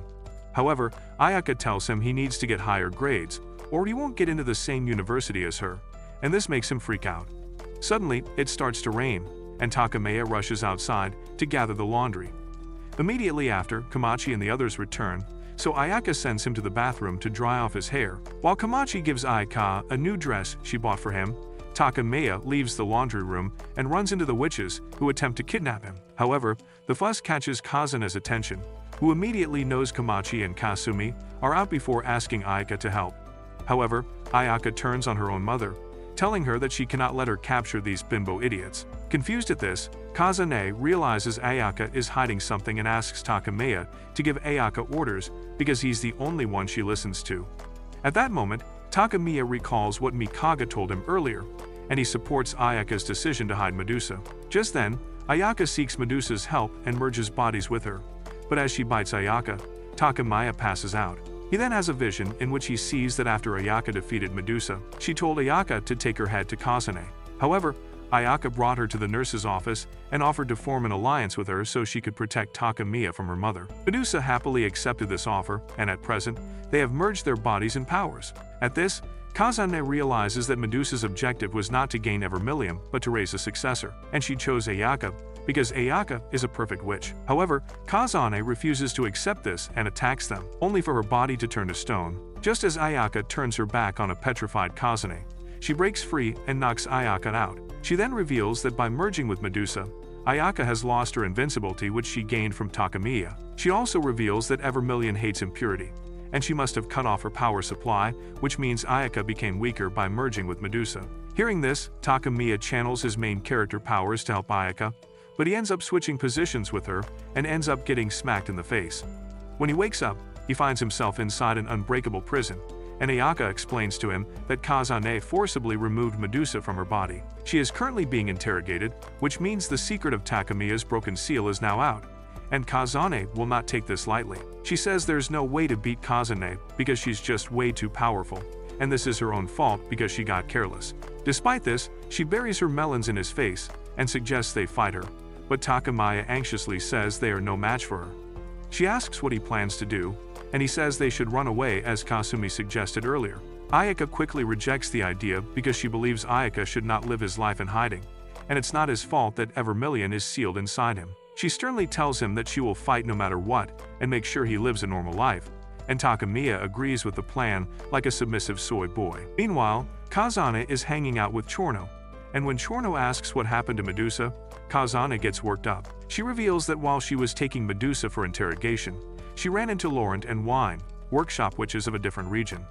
However, Ayaka tells him he needs to get higher grades, or he won't get into the same university as her, and this makes him freak out. Suddenly, it starts to rain, and Takamiya rushes outside to gather the laundry. Immediately after, Komachi and the others return, so Ayaka sends him to the bathroom to dry off his hair. While Komachi gives Ayaka a new dress she bought for him, Takamiya leaves the laundry room and runs into the witches, who attempt to kidnap him. However, the fuss catches Kazuna's attention, who immediately knows Komachi and Kasumi are out before asking Ayaka to help. However, Ayaka turns on her own mother, telling her that she cannot let her capture these bimbo idiots. Confused at this, Kazane realizes Ayaka is hiding something and asks Takamiya to give Ayaka orders because he's the only one she listens to. At that moment, Takamiya recalls what Mikaga told him earlier, and he supports Ayaka's decision to hide Medusa. Just then, Ayaka seeks Medusa's help and merges bodies with her, but as she bites Ayaka, Takamiya passes out. He then has a vision in which he sees that after Ayaka defeated Medusa, she told Ayaka to take her head to Kazane. However, Ayaka brought her to the nurse's office and offered to form an alliance with her so she could protect Takamiya from her mother. Medusa happily accepted this offer, and at present, they have merged their bodies and powers. At this, Kazane realizes that Medusa's objective was not to gain Evermillion, but to raise a successor, and she chose Ayaka because Ayaka is a perfect witch. However, Kazane refuses to accept this and attacks them, only for her body to turn to stone. Just as Ayaka turns her back on a petrified Kazane, she breaks free and knocks Ayaka out. She then reveals that by merging with Medusa, Ayaka has lost her invincibility, which she gained from Takamiya. She also reveals that Evermillion hates impurity, and she must have cut off her power supply, which means Ayaka became weaker by merging with Medusa. Hearing this, Takamiya channels his main character powers to help Ayaka, but he ends up switching positions with her and ends up getting smacked in the face. When he wakes up, he finds himself inside an unbreakable prison, and Ayaka explains to him that Kazane forcibly removed Medusa from her body. She is currently being interrogated, which means the secret of Takamiya's broken seal is now out, and Kazane will not take this lightly. She says there's no way to beat Kazane because she's just way too powerful, and this is her own fault because she got careless. Despite this, she buries her melons in his face and suggests they fight her, but Takamiya anxiously says they are no match for her. She asks what he plans to do, and he says they should run away as Kasumi suggested earlier. Ayaka quickly rejects the idea because she believes Ayaka should not live his life in hiding, and it's not his fault that Evermillion is sealed inside him. She sternly tells him that she will fight no matter what and make sure he lives a normal life, and Takamiya agrees with the plan like a submissive soy boy. Meanwhile, Kazane is hanging out with Chorno, and when Chorno asks what happened to Medusa, Kazane gets worked up. She reveals that while she was taking Medusa for interrogation, she ran into Laurent and Wine, workshop witches of a different region.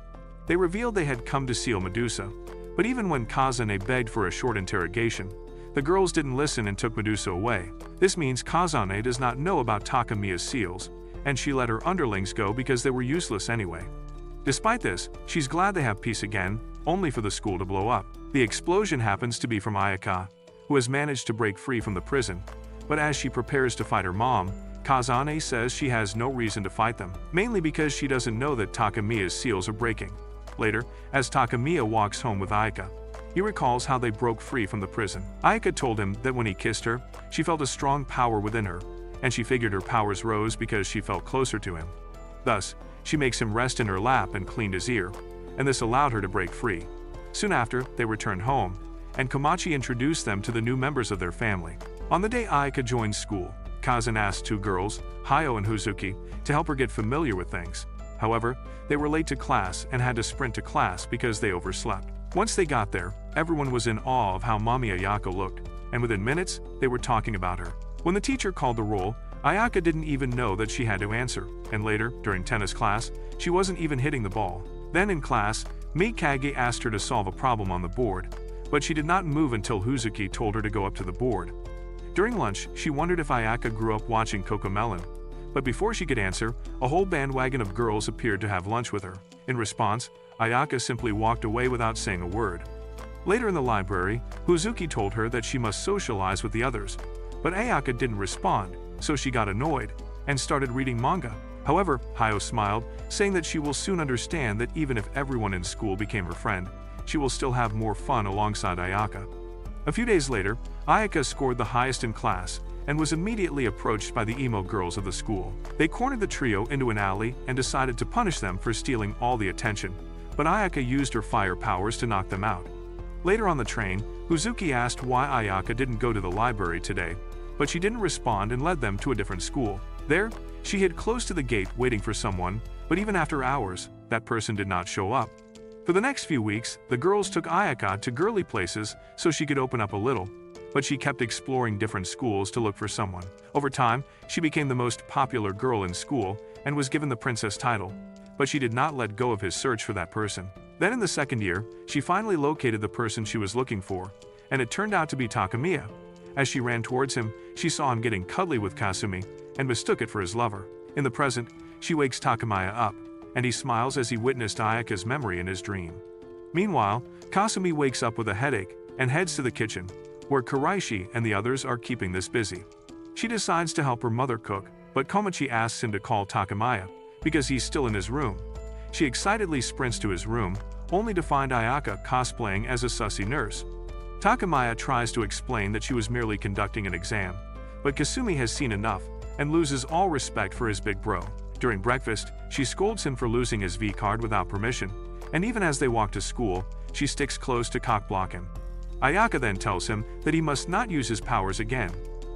They revealed they had come to seal Medusa, but even when Kazane begged for a short interrogation, the girls didn't listen and took Medusa away. This means Kazane does not know about Takamiya's seals, and she let her underlings go because they were useless anyway. Despite this, she's glad they have peace again, only for the school to blow up. The explosion happens to be from Ayaka, who has managed to break free from the prison, But as she prepares to fight her mom, Kazane says she has no reason to fight them, mainly because she doesn't know that Takamiya's seals are breaking. Later, as Takamiya walks home with Ayaka, he recalls how they broke free from the prison. Ayaka told him that when he kissed her, she felt a strong power within her, and she figured her powers rose because she felt closer to him. Thus, she makes him rest in her lap and cleaned his ear, and this allowed her to break free. Soon after, they returned home, and Komachi introduced them to the new members of their family. On the day Ayaka joined school, Kazan asked two girls, Hayo and Huzuki, to help her get familiar with things. However, they were late to class and had to sprint to class because they overslept. Once they got there, everyone was in awe of how Mommy Ayaka looked, and within minutes, they were talking about her. When the teacher called the roll, Ayaka didn't even know that she had to answer, and later, during tennis class, she wasn't even hitting the ball. Then in class, Mikage asked her to solve a problem on the board, but she did not move until Huzuki told her to go up to the board. During lunch, she wondered if Ayaka grew up watching Cocomelon, but before she could answer, a whole bandwagon of girls appeared to have lunch with her. In response, Ayaka simply walked away without saying a word. Later in the library, Huzuki told her that she must socialize with the others, but Ayaka didn't respond, so she got annoyed and started reading manga. However, Hayo smiled, saying that she will soon understand that even if everyone in school became her friend, she will still have more fun alongside Ayaka. A few days later, Ayaka scored the highest in class and was immediately approached by the emo girls of the school. They cornered the trio into an alley and decided to punish them for stealing all the attention, but Ayaka used her fire powers to knock them out. Later on the train, Huzuki asked why Ayaka didn't go to the library today, but she didn't respond and led them to a different school. There, she hid close to the gate waiting for someone, but even after hours, that person did not show up. For the next few weeks, the girls took Ayaka to girly places so she could open up a little, but she kept exploring different schools to look for someone. Over time, she became the most popular girl in school and was given the princess title, but she did not let go of his search for that person. Then in the second year, she finally located the person she was looking for, and it turned out to be Takamiya. As she ran towards him, she saw him getting cuddly with Kasumi and mistook it for his lover. In the present, she wakes Takamiya up, and he smiles as he witnessed Ayaka's memory in his dream. Meanwhile, Kasumi wakes up with a headache and heads to the kitchen, where Kuraishi and the others are keeping this busy. She decides to help her mother cook, but Komachi asks him to call Takamiya, because he's still in his room. She excitedly sprints to his room, only to find Ayaka cosplaying as a sussy nurse. Takamiya tries to explain that she was merely conducting an exam, but Kasumi has seen enough and loses all respect for his big bro. During breakfast, she scolds him for losing his V-card without permission, and even as they walk to school, she sticks close to cock-block him. Ayaka then tells him that he must not use his powers again,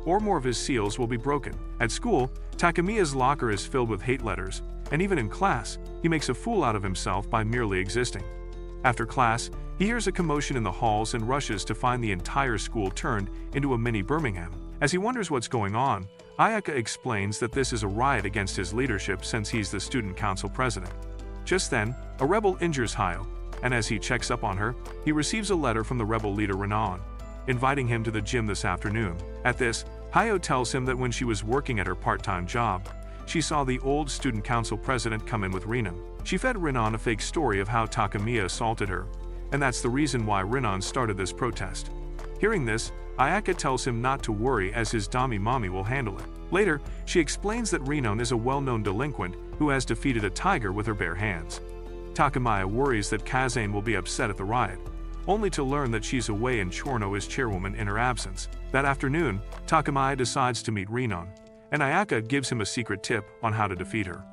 or more of his seals will be broken. At school, Takamiya's locker is filled with hate letters, and even in class, he makes a fool out of himself by merely existing. After class, he hears a commotion in the halls and rushes to find the entire school turned into a mini Birmingham. As he wonders what's going on, Ayaka explains that this is a riot against his leadership since he's the student council president. Just then, a rebel injures Hayo, and as he checks up on her, he receives a letter from the rebel leader Renan, inviting him to the gym this afternoon. At this, Hayo tells him that when she was working at her part-time job, she saw the old student council president come in with Renan. She fed Renan a fake story of how Takamiya assaulted her, and that's the reason why Renan started this protest. Hearing this, Ayaka tells him not to worry as his Dami mommy will handle it. Later, she explains that Renan is a well-known delinquent who has defeated a tiger with her bare hands. Takamiya worries that Kazane will be upset at the riot, only to learn that she's away and Chorno is chairwoman in her absence. That afternoon, Takamiya decides to meet Renan, and Ayaka gives him a secret tip on how to defeat her.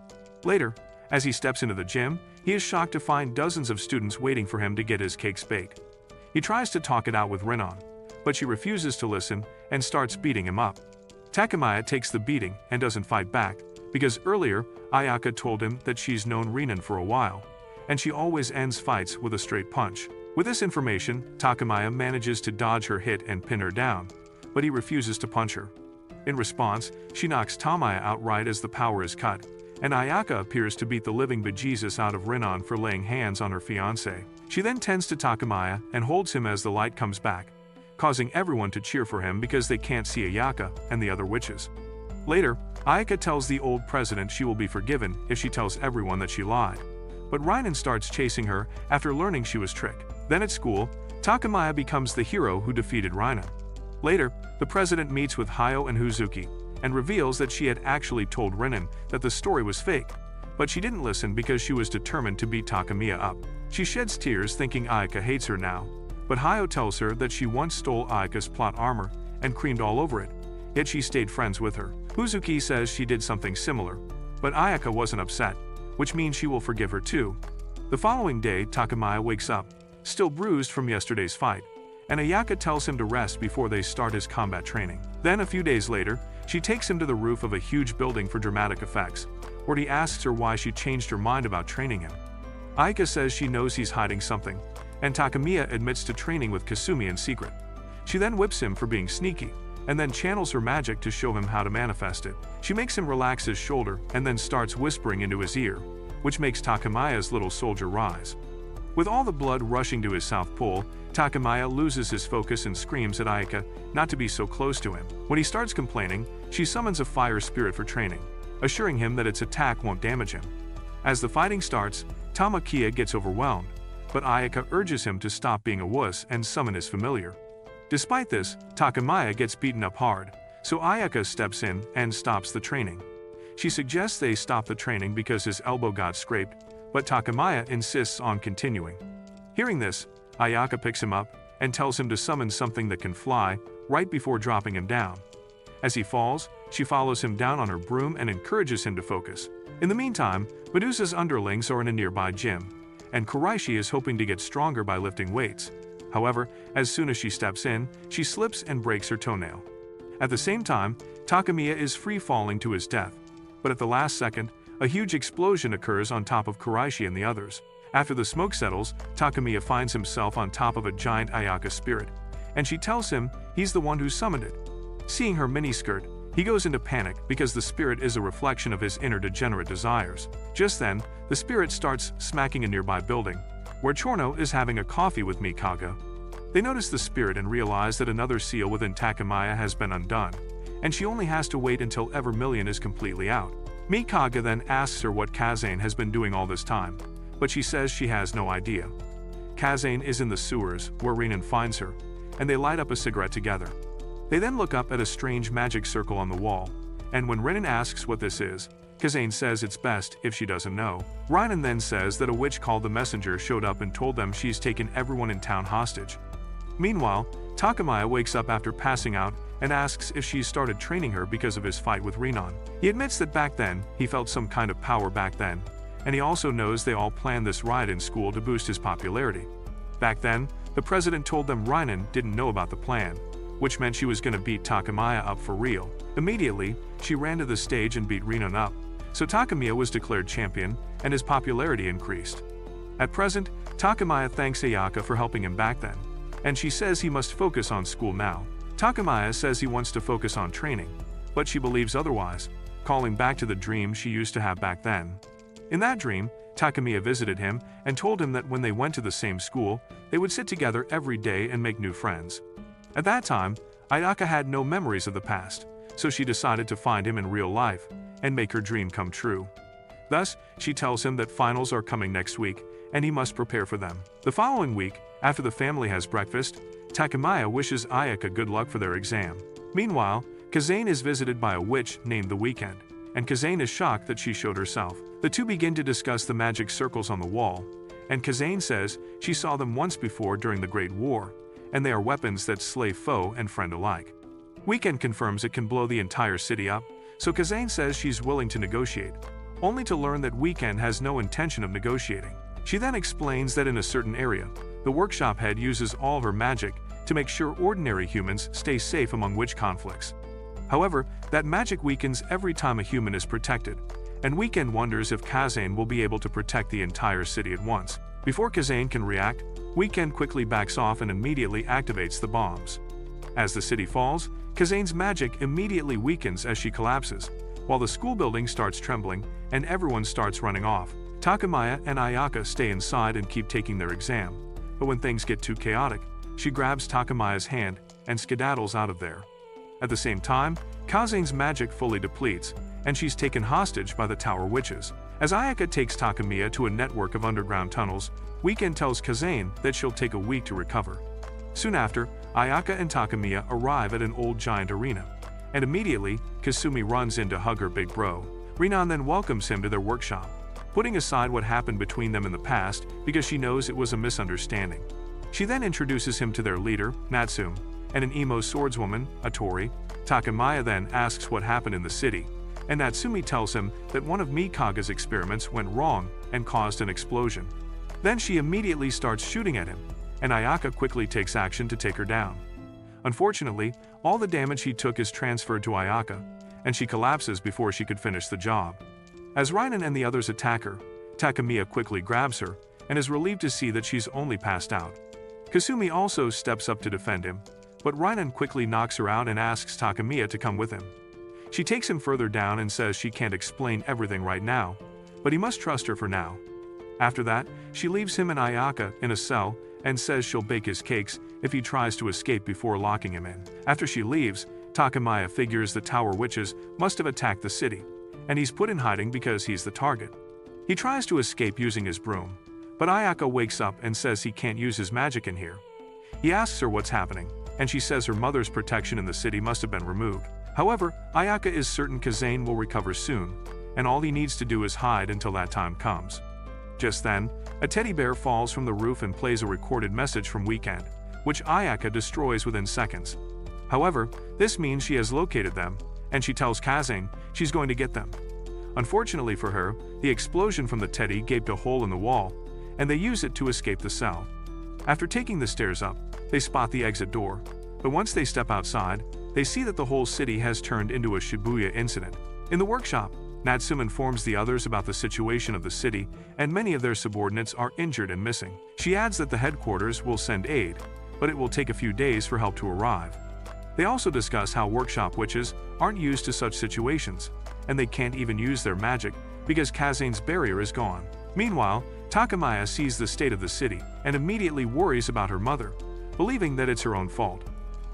Later, as he steps into the gym, he is shocked to find dozens of students waiting for him to get his cakes baked. He tries to talk it out with Renan, but she refuses to listen and starts beating him up. Takamiya takes the beating and doesn't fight back, because earlier, Ayaka told him that she's known Renan for a while, and she always ends fights with a straight punch. With this information, Takamiya manages to dodge her hit and pin her down, but he refuses to punch her. In response, she knocks Tamiya outright as the power is cut, and Ayaka appears to beat the living bejesus out of Renan for laying hands on her fiancé. She then tends to Takamiya and holds him as the light comes back, causing everyone to cheer for him because they can't see Ayaka and the other witches. Later, Ayaka tells the old president she will be forgiven if she tells everyone that she lied, but Renan starts chasing her after learning she was tricked. Then at school, Takamiya becomes the hero who defeated Renan. Later, the president meets with Hayo and Huzuki and reveals that she had actually told Renan that the story was fake, but she didn't listen because she was determined to beat Takamiya up. She sheds tears thinking Ayaka hates her now, but Hayo tells her that she once stole Ayaka's plot armor and creamed all over it, yet she stayed friends with her. Huzuki says she did something similar, but Ayaka wasn't upset, which means she will forgive her too. The following day, Takamiya wakes up, still bruised from yesterday's fight, and Ayaka tells him to rest before they start his combat training. Then a few days later, she takes him to the roof of a huge building for dramatic effects, where he asks her why she changed her mind about training him. Ayaka says she knows he's hiding something, and Takamiya admits to training with Kasumi in secret. She then whips him for being sneaky, and then channels her magic to show him how to manifest it. She makes him relax his shoulder and then starts whispering into his ear, which makes Takamiya's little soldier rise. With all the blood rushing to his south pole, Takamiya loses his focus and screams at Ayaka not to be so close to him. When he starts complaining, she summons a fire spirit for training, assuring him that its attack won't damage him. As the fighting starts, Tamakiya gets overwhelmed, but Ayaka urges him to stop being a wuss and summon his familiar. Despite this, Takamiya gets beaten up hard, so Ayaka steps in and stops the training. She suggests they stop the training because his elbow got scraped, but Takamiya insists on continuing. Hearing this, Ayaka picks him up and tells him to summon something that can fly, right before dropping him down. As he falls, she follows him down on her broom and encourages him to focus. In the meantime, Medusa's underlings are in a nearby gym, and Kuraishi is hoping to get stronger by lifting weights. However, as soon as she steps in, she slips and breaks her toenail. At the same time, Takamiya is free-falling to his death, but at the last second, a huge explosion occurs on top of Kuraishi and the others. After the smoke settles, Takamiya finds himself on top of a giant Ayaka spirit, and she tells him he's the one who summoned it. Seeing her miniskirt, he goes into panic because the spirit is a reflection of his inner degenerate desires. Just then, the spirit starts smacking a nearby building, where Chorno is having a coffee with Mikaga. They notice the spirit and realize that another seal within Takamiya has been undone, and she only has to wait until Evermillion is completely out. Mikaga then asks her what Kazane has been doing all this time, but she says she has no idea. Kazane is in the sewers, where Renan finds her, and they light up a cigarette together. They then look up at a strange magic circle on the wall, and when Renan asks what this is, Kazane says it's best if she doesn't know. Renan then says that a witch called the Messenger showed up and told them she's taken everyone in town hostage. Meanwhile, Takamiya wakes up after passing out and asks if she started training her because of his fight with Renan. He admits that back then, he felt some kind of power back then, and he also knows they all planned this riot in school to boost his popularity. Back then, the president told them Renan didn't know about the plan, which meant she was going to beat Takamiya up for real. Immediately, she ran to the stage and beat Renan up, so Takamiya was declared champion, and his popularity increased. At present, Takamiya thanks Ayaka for helping him back then, and she says he must focus on school now. Takamiya says he wants to focus on training, but she believes otherwise, calling back to the dream she used to have back then. In that dream, Takamiya visited him and told him that when they went to the same school, they would sit together every day and make new friends. At that time, Ayaka had no memories of the past, so she decided to find him in real life and make her dream come true. Thus, she tells him that finals are coming next week and he must prepare for them. The following week, after the family has breakfast, Takamiya wishes Ayaka good luck for their exam. Meanwhile, Kazane is visited by a witch named the Weekend, and Kazane is shocked that she showed herself. The two begin to discuss the magic circles on the wall, and Kazane says she saw them once before during the Great War, and they are weapons that slay foe and friend alike. Weekend confirms it can blow the entire city up, so Kazane says she's willing to negotiate, only to learn that Weekend has no intention of negotiating. She then explains that in a certain area, the workshop head uses all her magic to make sure ordinary humans stay safe among witch conflicts. However, that magic weakens every time a human is protected, and Weekend wonders if Kazane will be able to protect the entire city at once. Before Kazane can react, Weekend quickly backs off and immediately activates the bombs. As the city falls, Kazane's magic immediately weakens as she collapses, while the school building starts trembling and everyone starts running off. Takamiya and Ayaka stay inside and keep taking their exam, but when things get too chaotic, she grabs Takamiya's hand and skedaddles out of there. At the same time, Kazane's magic fully depletes, and she's taken hostage by the Tower Witches. As Ayaka takes Takamiya to a network of underground tunnels, Weekend tells Kazane that she'll take a week to recover. Soon after, Ayaka and Takamiya arrive at an old giant arena, and immediately, Kasumi runs in to hug her big bro. Rinan then welcomes him to their workshop, putting aside what happened between them in the past because she knows it was a misunderstanding. She then introduces him to their leader, Natsume, and an emo swordswoman, Atori. Takamiya then asks what happened in the city, and Natsumi tells him that one of Mikaga's experiments went wrong and caused an explosion. Then she immediately starts shooting at him, and Ayaka quickly takes action to take her down. Unfortunately, all the damage he took is transferred to Ayaka, and she collapses before she could finish the job. As Rinan and the others attack her, Takamiya quickly grabs her and is relieved to see that she's only passed out. Kasumi also steps up to defend him, but Rinan quickly knocks her out and asks Takamiya to come with him. She takes him further down and says she can't explain everything right now, but he must trust her for now. After that, she leaves him and Ayaka in a cell and says she'll bake his cakes if he tries to escape before locking him in. After she leaves, Takamiya figures the Tower Witches must have attacked the city, and he's put in hiding because he's the target. He tries to escape using his broom, but Ayaka wakes up and says he can't use his magic in here. He asks her what's happening, and she says her mother's protection in the city must have been removed. However, Ayaka is certain Kazane will recover soon, and all he needs to do is hide until that time comes. Just then, a teddy bear falls from the roof and plays a recorded message from Weekend, which Ayaka destroys within seconds. However, this means she has located them, and she tells Kazane she's going to get them. Unfortunately for her, the explosion from the teddy gaped a hole in the wall, and they use it to escape the cell. After taking the stairs up, they spot the exit door, but once they step outside, they see that the whole city has turned into a Shibuya incident. In the workshop, Natsume informs the others about the situation of the city, and many of their subordinates are injured and missing. She adds that the headquarters will send aid, but it will take a few days for help to arrive. They also discuss how workshop witches aren't used to such situations, and they can't even use their magic because Kazane's barrier is gone. Meanwhile, Takamiya sees the state of the city and immediately worries about her mother, believing that it's her own fault.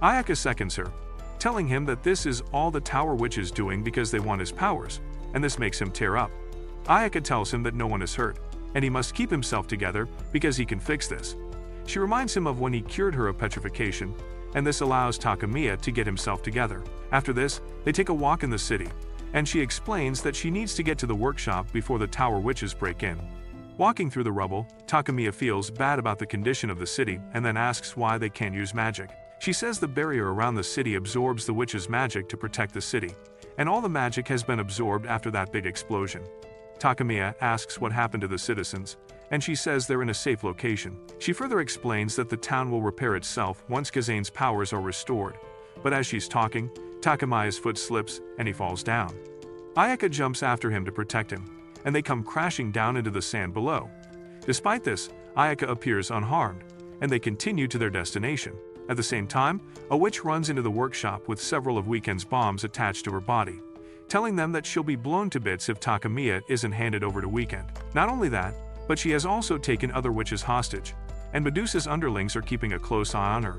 Ayaka seconds her, telling him that this is all the Tower Witches doing because they want his powers, and this makes him tear up. Ayaka tells him that no one is hurt, and he must keep himself together because he can fix this. She reminds him of when he cured her of petrification, and this allows Takamiya to get himself together. After this, they take a walk in the city, and she explains that she needs to get to the workshop before the Tower Witches break in. Walking through the rubble, Takamiya feels bad about the condition of the city and then asks why they can't use magic. She says the barrier around the city absorbs the witch's magic to protect the city, and all the magic has been absorbed after that big explosion. Takamiya asks what happened to the citizens, and she says they're in a safe location. She further explains that the town will repair itself once Kazane's powers are restored, but as she's talking, Takamiya's foot slips and he falls down. Ayaka jumps after him to protect him, and they come crashing down into the sand below. Despite this, Ayaka appears unharmed, and they continue to their destination. At the same time, a witch runs into the workshop with several of Weekend's bombs attached to her body, telling them that she'll be blown to bits if Takamiya isn't handed over to Weekend. Not only that, but she has also taken other witches hostage, and Medusa's underlings are keeping a close eye on her.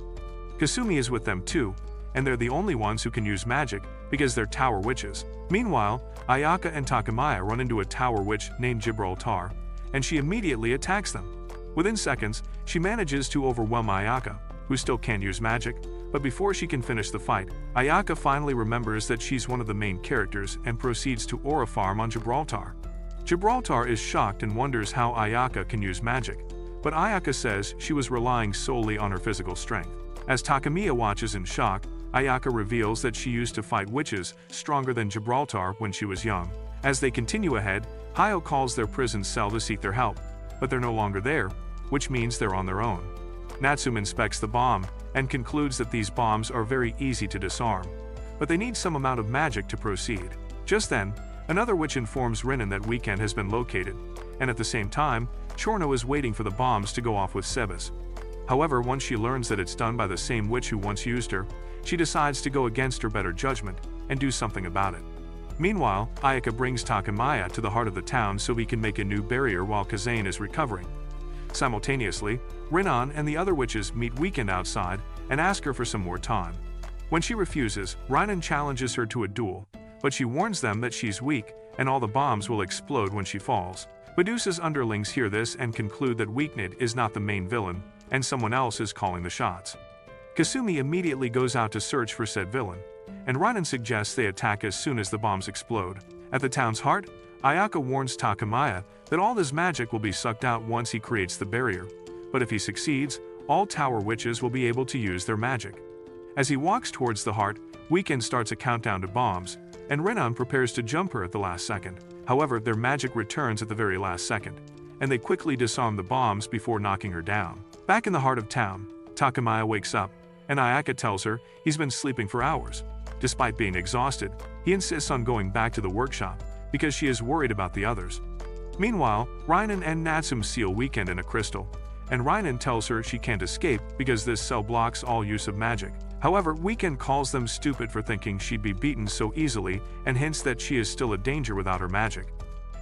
Kasumi is with them too, and they're the only ones who can use magic because they're Tower Witches. Meanwhile, Ayaka and Takamiya run into a Tower Witch named Gibraltar, and she immediately attacks them. Within seconds, she manages to overwhelm Ayaka, who still can't use magic, but before she can finish the fight, Ayaka finally remembers that she's one of the main characters and proceeds to aura farm on Gibraltar. Gibraltar is shocked and wonders how Ayaka can use magic, but Ayaka says she was relying solely on her physical strength. As Takamiya watches in shock, Ayaka reveals that she used to fight witches stronger than Gibraltar when she was young. As they continue ahead, Hayo calls their prison cell to seek their help, but they're no longer there, which means they're on their own. Natsume inspects the bomb and concludes that these bombs are very easy to disarm, but they need some amount of magic to proceed. Just then, another witch informs Rinan that Weekend has been located, and at the same time, Chorno is waiting for the bombs to go off with Sebas. However, once she learns that it's done by the same witch who once used her, she decides to go against her better judgment and do something about it. Meanwhile, Ayaka brings Takamiya to the heart of the town so he can make a new barrier while Kazane is recovering. Simultaneously, Rinan and the other witches meet Weekend outside and ask her for some more time. When she refuses, Rinan challenges her to a duel, but she warns them that she's weak and all the bombs will explode when she falls. Medusa's underlings hear this and conclude that Weekend is not the main villain, and someone else is calling the shots. Kasumi immediately goes out to search for said villain, and Rinan suggests they attack as soon as the bombs explode. At the town's heart, Ayaka warns Takamaya that all his magic will be sucked out once he creates the barrier, but if he succeeds, all tower witches will be able to use their magic. As he walks towards the heart, Weekend starts a countdown to bombs, and Renan prepares to jump her at the last second. However, their magic returns at the very last second, and they quickly disarm the bombs before knocking her down. Back in the heart of town, Takamaya wakes up, and Ayaka tells her he's been sleeping for hours. Despite being exhausted, he insists on going back to the workshop because she is worried about the others. Meanwhile, Rinan and Natsum seal Weekend in a crystal, and Rinan tells her she can't escape because this cell blocks all use of magic. However, Weekend calls them stupid for thinking she'd be beaten so easily and hints that she is still a danger without her magic.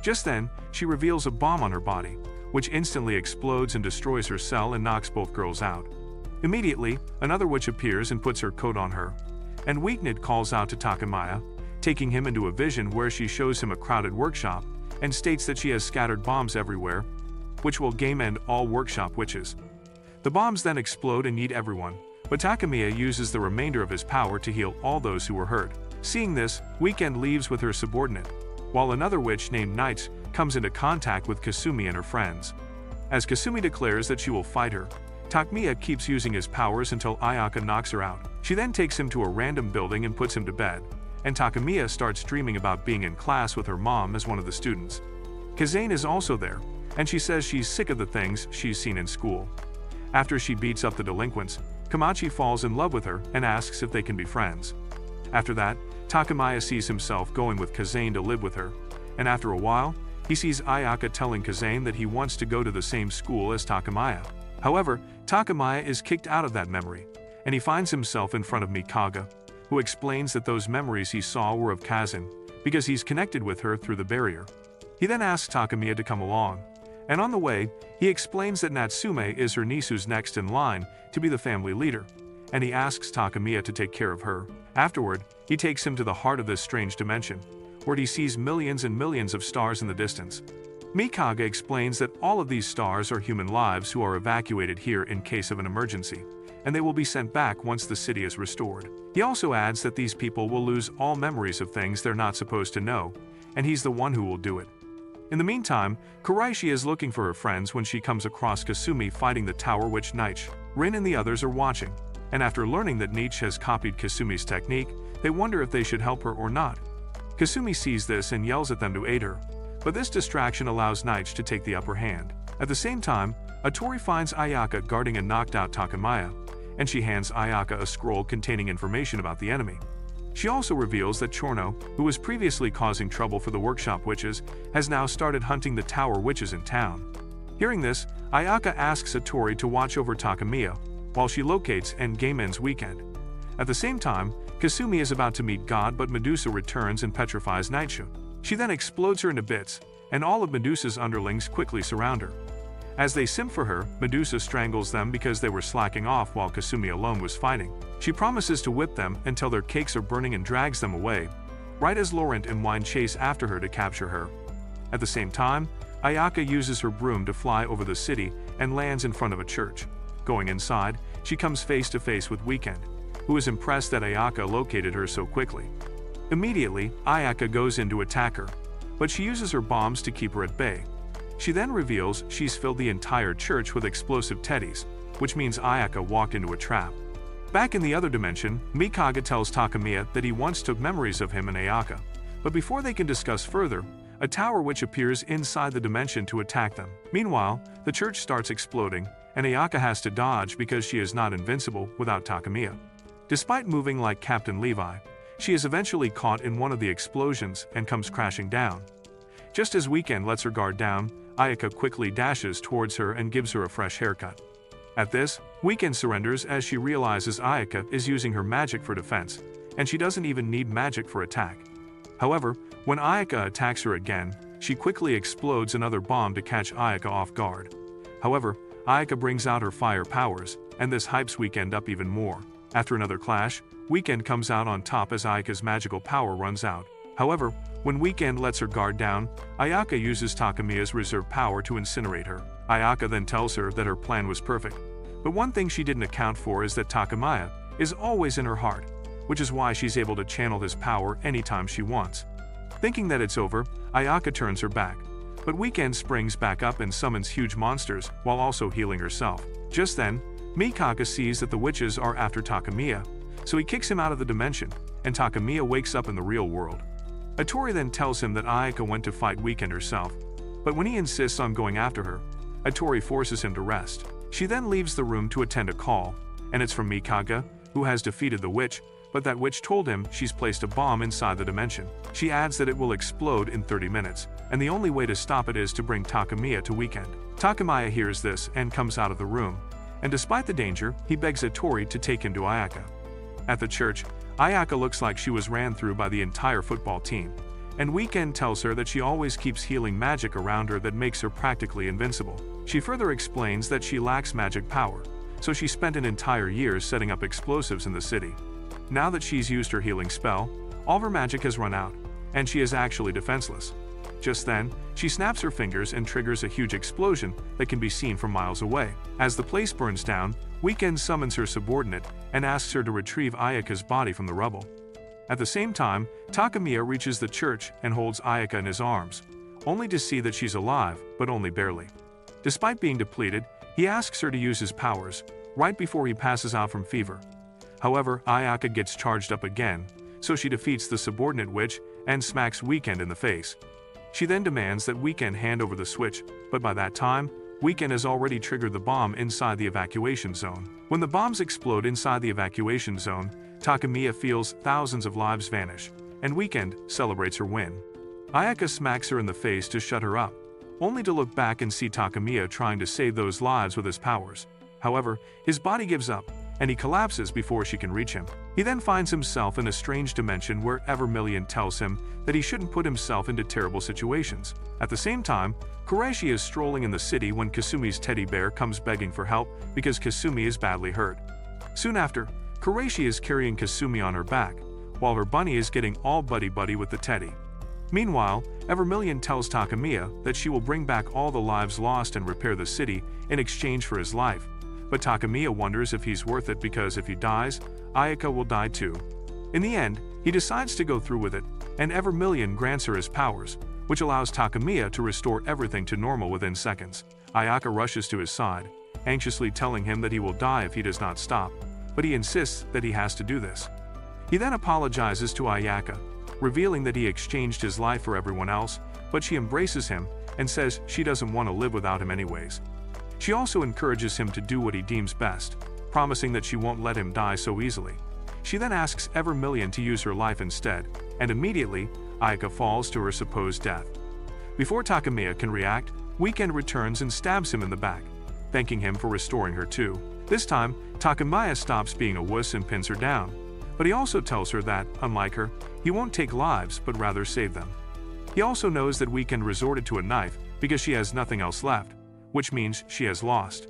Just then, she reveals a bomb on her body, which instantly explodes and destroys her cell and knocks both girls out. Immediately, another witch appears and puts her coat on her, and Weaknid calls out to Takamaya, taking him into a vision where she shows him a crowded workshop and states that she has scattered bombs everywhere, which will game end all workshop witches. The bombs then explode and eat everyone, but Takamiya uses the remainder of his power to heal all those who were hurt. Seeing this, Weekend leaves with her subordinate, while another witch named Knights comes into contact with Kasumi and her friends. As Kasumi declares that she will fight her, Takamiya keeps using his powers until Ayaka knocks her out. She then takes him to a random building and puts him to bed, and Takamiya starts dreaming about being in class with her mom as one of the students. Kazane is also there, and she says she's sick of the things she's seen in school. After she beats up the delinquents, Kamachi falls in love with her and asks if they can be friends. After that, Takamaya sees himself going with Kazane to live with her, and after a while, he sees Ayaka telling Kazane that he wants to go to the same school as Takamaya. However, Takamaya is kicked out of that memory, and he finds himself in front of Mikaga, who explains that those memories he saw were of Kazan, because he's connected with her through the barrier. He then asks Takamiya to come along, and on the way, he explains that Natsume is her niece who's next in line to be the family leader, and he asks Takamiya to take care of her. Afterward, he takes him to the heart of this strange dimension, where he sees millions and millions of stars in the distance. Mikaga explains that all of these stars are human lives who are evacuated here in case of an emergency, and they will be sent back once the city is restored. He also adds that these people will lose all memories of things they're not supposed to know, and he's the one who will do it. In the meantime, Kuraishi is looking for her friends when she comes across Kasumi fighting the Tower Witch Nietzsche. Rin and the others are watching, and after learning that Nietzsche has copied Kasumi's technique, they wonder if they should help her or not. Kasumi sees this and yells at them to aid her, but this distraction allows Nietzsche to take the upper hand. At the same time, Atori finds Ayaka guarding a knocked-out Takamaya, and she hands Ayaka a scroll containing information about the enemy. She also reveals that Chorno, who was previously causing trouble for the workshop witches, has now started hunting the tower witches in town. Hearing this, Ayaka asks Atori to watch over Takamiya, while she locates and game ends Weekend. At the same time, Kasumi is about to meet God, but Medusa returns and petrifies Nightshoe. She then explodes her into bits, and all of Medusa's underlings quickly surround her. As they simp for her, Medusa strangles them because they were slacking off while Kasumi alone was fighting. She promises to whip them until their cakes are burning and drags them away, right as Laurent and Wine chase after her to capture her. At the same time, Ayaka uses her broom to fly over the city and lands in front of a church. Going inside, she comes face to face with Weekend, who is impressed that Ayaka located her so quickly. Immediately, Ayaka goes in to attack her, but she uses her bombs to keep her at bay. She then reveals she's filled the entire church with explosive teddies, which means Ayaka walked into a trap. Back in the other dimension, Mikaga tells Takamiya that he once took memories of him and Ayaka, but before they can discuss further, a tower witch appears inside the dimension to attack them. Meanwhile, the church starts exploding, and Ayaka has to dodge because she is not invincible without Takamiya. Despite moving like Captain Levi, she is eventually caught in one of the explosions and comes crashing down. Just as Weekend lets her guard down, Ayaka quickly dashes towards her and gives her a fresh haircut. At this, Weekend surrenders as she realizes Ayaka is using her magic for defense, and she doesn't even need magic for attack. However, when Ayaka attacks her again, she quickly explodes another bomb to catch Ayaka off guard. However, Ayaka brings out her fire powers, and this hypes Weekend up even more. After another clash, Weekend comes out on top as Ayaka's magical power runs out. However, when Weekend lets her guard down, Ayaka uses Takamiya's reserve power to incinerate her. Ayaka then tells her that her plan was perfect, But one thing she didn't account for is that Takamiya is always in her heart, which is why she's able to channel his power anytime she wants. Thinking that it's over, Ayaka turns her back, but Weekend springs back up and summons huge monsters while also healing herself. Just then, Mikage sees that the witches are after Takamiya, so he kicks him out of the dimension, and Takamiya wakes up in the real world. Atori then tells him that Ayaka went to fight Weekend herself, but when he insists on going after her, Atori forces him to rest. She then leaves the room to attend a call, and it's from Mikage, who has defeated the witch, but that witch told him she's placed a bomb inside the dimension. She adds that it will explode in 30 minutes, and the only way to stop it is to bring Takamiya to Weekend. Takamiya hears this and comes out of the room, and despite the danger, he begs Atori to take him to Ayaka. At the church, Ayaka looks like she was ran through by the entire football team, and Weekend tells her that she always keeps healing magic around her that makes her practically invincible. She further explains that she lacks magic power, so she spent an entire year setting up explosives in the city. Now that she's used her healing spell, all her magic has run out, and she is actually defenseless. Just then, she snaps her fingers and triggers a huge explosion that can be seen from miles away. As the place burns down, Weekend summons her subordinate and asks her to retrieve Ayaka's body from the rubble. At the same time, Takamiya reaches the church and holds Ayaka in his arms, only to see that she's alive, but only barely. Despite being depleted, he asks her to use his powers, right before he passes out from fever. However, Ayaka gets charged up again, so she defeats the subordinate witch and smacks Weekend in the face. She then demands that Weekend hand over the switch, but by that time, Weekend has already triggered the bomb inside the evacuation zone. When the bombs explode inside the evacuation zone, Takamiya feels thousands of lives vanish, and Weekend celebrates her win. Ayaka smacks her in the face to shut her up, only to look back and see Takamiya trying to save those lives with his powers. However, his body gives up, and he collapses before she can reach him. He then finds himself in a strange dimension where Evermillion tells him that he shouldn't put himself into terrible situations. At the same time, Kureishi is strolling in the city when Kasumi's teddy bear comes begging for help because Kasumi is badly hurt. Soon after, Kureishi is carrying Kasumi on her back, while her bunny is getting all buddy-buddy with the teddy. Meanwhile, Evermillion tells Takamiya that she will bring back all the lives lost and repair the city in exchange for his life. But Takamiya wonders if he's worth it because if he dies, Ayaka will die too. In the end, he decides to go through with it, and Evermillion grants her his powers, which allows Takamiya to restore everything to normal within seconds. Ayaka rushes to his side, anxiously telling him that he will die if he does not stop, but he insists that he has to do this. He then apologizes to Ayaka, revealing that he exchanged his life for everyone else, but she embraces him and says she doesn't want to live without him anyways. She also encourages him to do what he deems best, promising that she won't let him die so easily. She then asks Evermillion to use her life instead, and immediately, Ayaka falls to her supposed death. Before Takamiya can react, Weekend returns and stabs him in the back, thanking him for restoring her too. This time, Takamiya stops being a wuss and pins her down, but he also tells her that, unlike her, he won't take lives but rather save them. He also knows that Weekend resorted to a knife because she has nothing else left, which means she has lost.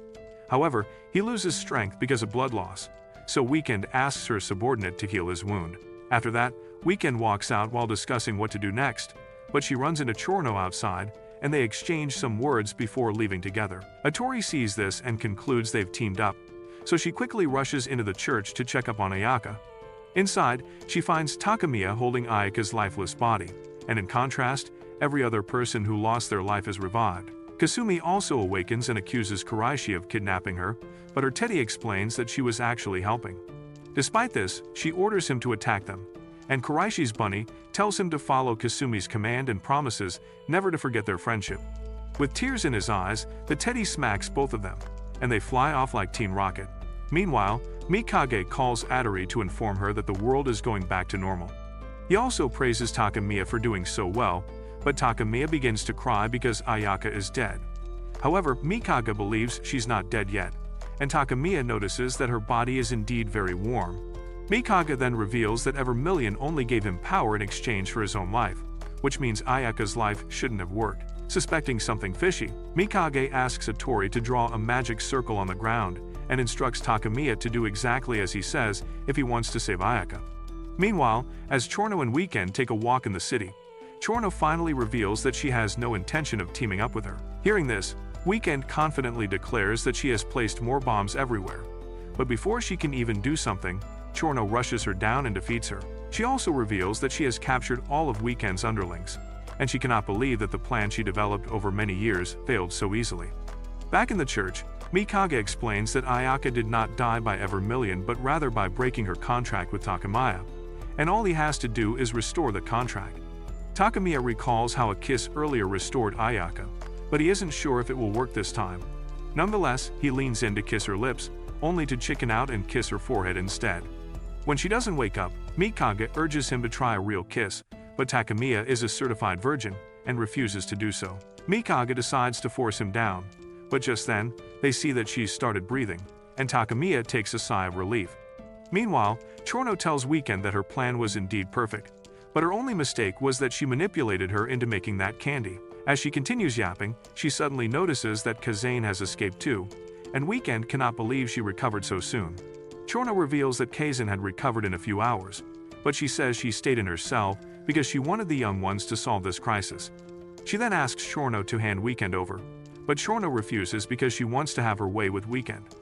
However, he loses strength because of blood loss, so Weekend asks her subordinate to heal his wound. After that, Weekend walks out while discussing what to do next, but she runs into Chorno outside, and they exchange some words before leaving together. Atori sees this and concludes they've teamed up, so she quickly rushes into the church to check up on Ayaka. Inside, she finds Takamiya holding Ayaka's lifeless body, and in contrast, every other person who lost their life is revived. Kasumi also awakens and accuses Kureishi of kidnapping her, but her teddy explains that she was actually helping. Despite this, she orders him to attack them, and Kureishi's bunny tells him to follow Kasumi's command and promises never to forget their friendship. With tears in his eyes, the teddy smacks both of them, and they fly off like Teen Rocket. Meanwhile, Mikage calls Atori to inform her that the world is going back to normal. He also praises Takamiya for doing so well, but Takamiya begins to cry because Ayaka is dead. However, Mikage believes she's not dead yet, and Takamiya notices that her body is indeed very warm. Mikage then reveals that Evermillion only gave him power in exchange for his own life, which means Ayaka's life shouldn't have worked. Suspecting something fishy, Mikage asks Atori to draw a magic circle on the ground and instructs Takamiya to do exactly as he says if he wants to save Ayaka. Meanwhile, as Chorno and Weekend take a walk in the city, Chorno finally reveals that she has no intention of teaming up with her. Hearing this, Weekend confidently declares that she has placed more bombs everywhere. But before she can even do something, Chorno rushes her down and defeats her. She also reveals that she has captured all of Weekend's underlings, and she cannot believe that the plan she developed over many years failed so easily. Back in the church, Mikage explains that Ayaka did not die by Evermillion but rather by breaking her contract with Takamiya, and all he has to do is restore the contract. Takamiya recalls how a kiss earlier restored Ayaka, but he isn't sure if it will work this time. Nonetheless, he leans in to kiss her lips, only to chicken out and kiss her forehead instead. When she doesn't wake up, Mikage urges him to try a real kiss, but Takamiya is a certified virgin and refuses to do so. Mikage decides to force him down, but just then, they see that she's started breathing, and Takamiya takes a sigh of relief. Meanwhile, Chorno tells Weekend that her plan was indeed perfect, but her only mistake was that she manipulated her into making that candy. As she continues yapping, she suddenly notices that Kazane has escaped too, and Weekend cannot believe she recovered so soon. Chorno reveals that Kazane had recovered in a few hours, but she says she stayed in her cell because she wanted the young ones to solve this crisis. She then asks Chorno to hand Weekend over, but Chorno refuses because she wants to have her way with Weekend.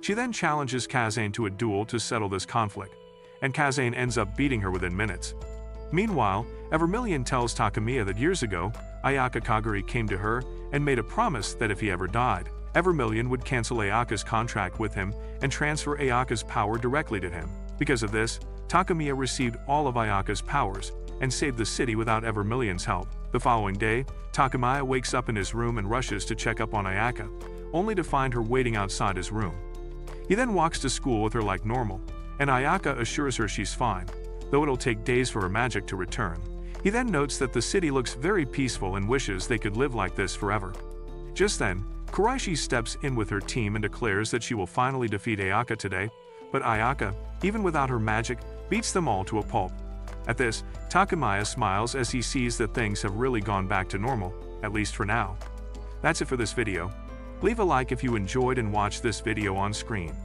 She then challenges Kazane to a duel to settle this conflict, and Kazane ends up beating her within minutes. Meanwhile, Evermillion tells Takamiya that years ago, Ayaka Kaguri came to her and made a promise that if he ever died, Evermillion would cancel Ayaka's contract with him and transfer Ayaka's power directly to him. Because of this, Takamiya received all of Ayaka's powers and saved the city without Evermillion's help. The following day, Takamiya wakes up in his room and rushes to check up on Ayaka, only to find her waiting outside his room. He then walks to school with her like normal, and Ayaka assures her she's fine, though it'll take days for her magic to return. He then notes that the city looks very peaceful and wishes they could live like this forever. Just then, Kuraishi steps in with her team and declares that she will finally defeat Ayaka today, but Ayaka, even without her magic, beats them all to a pulp. At this, Takamiya smiles as he sees that things have really gone back to normal, at least for now. That's it for this video. Leave a like if you enjoyed and watched this video on screen.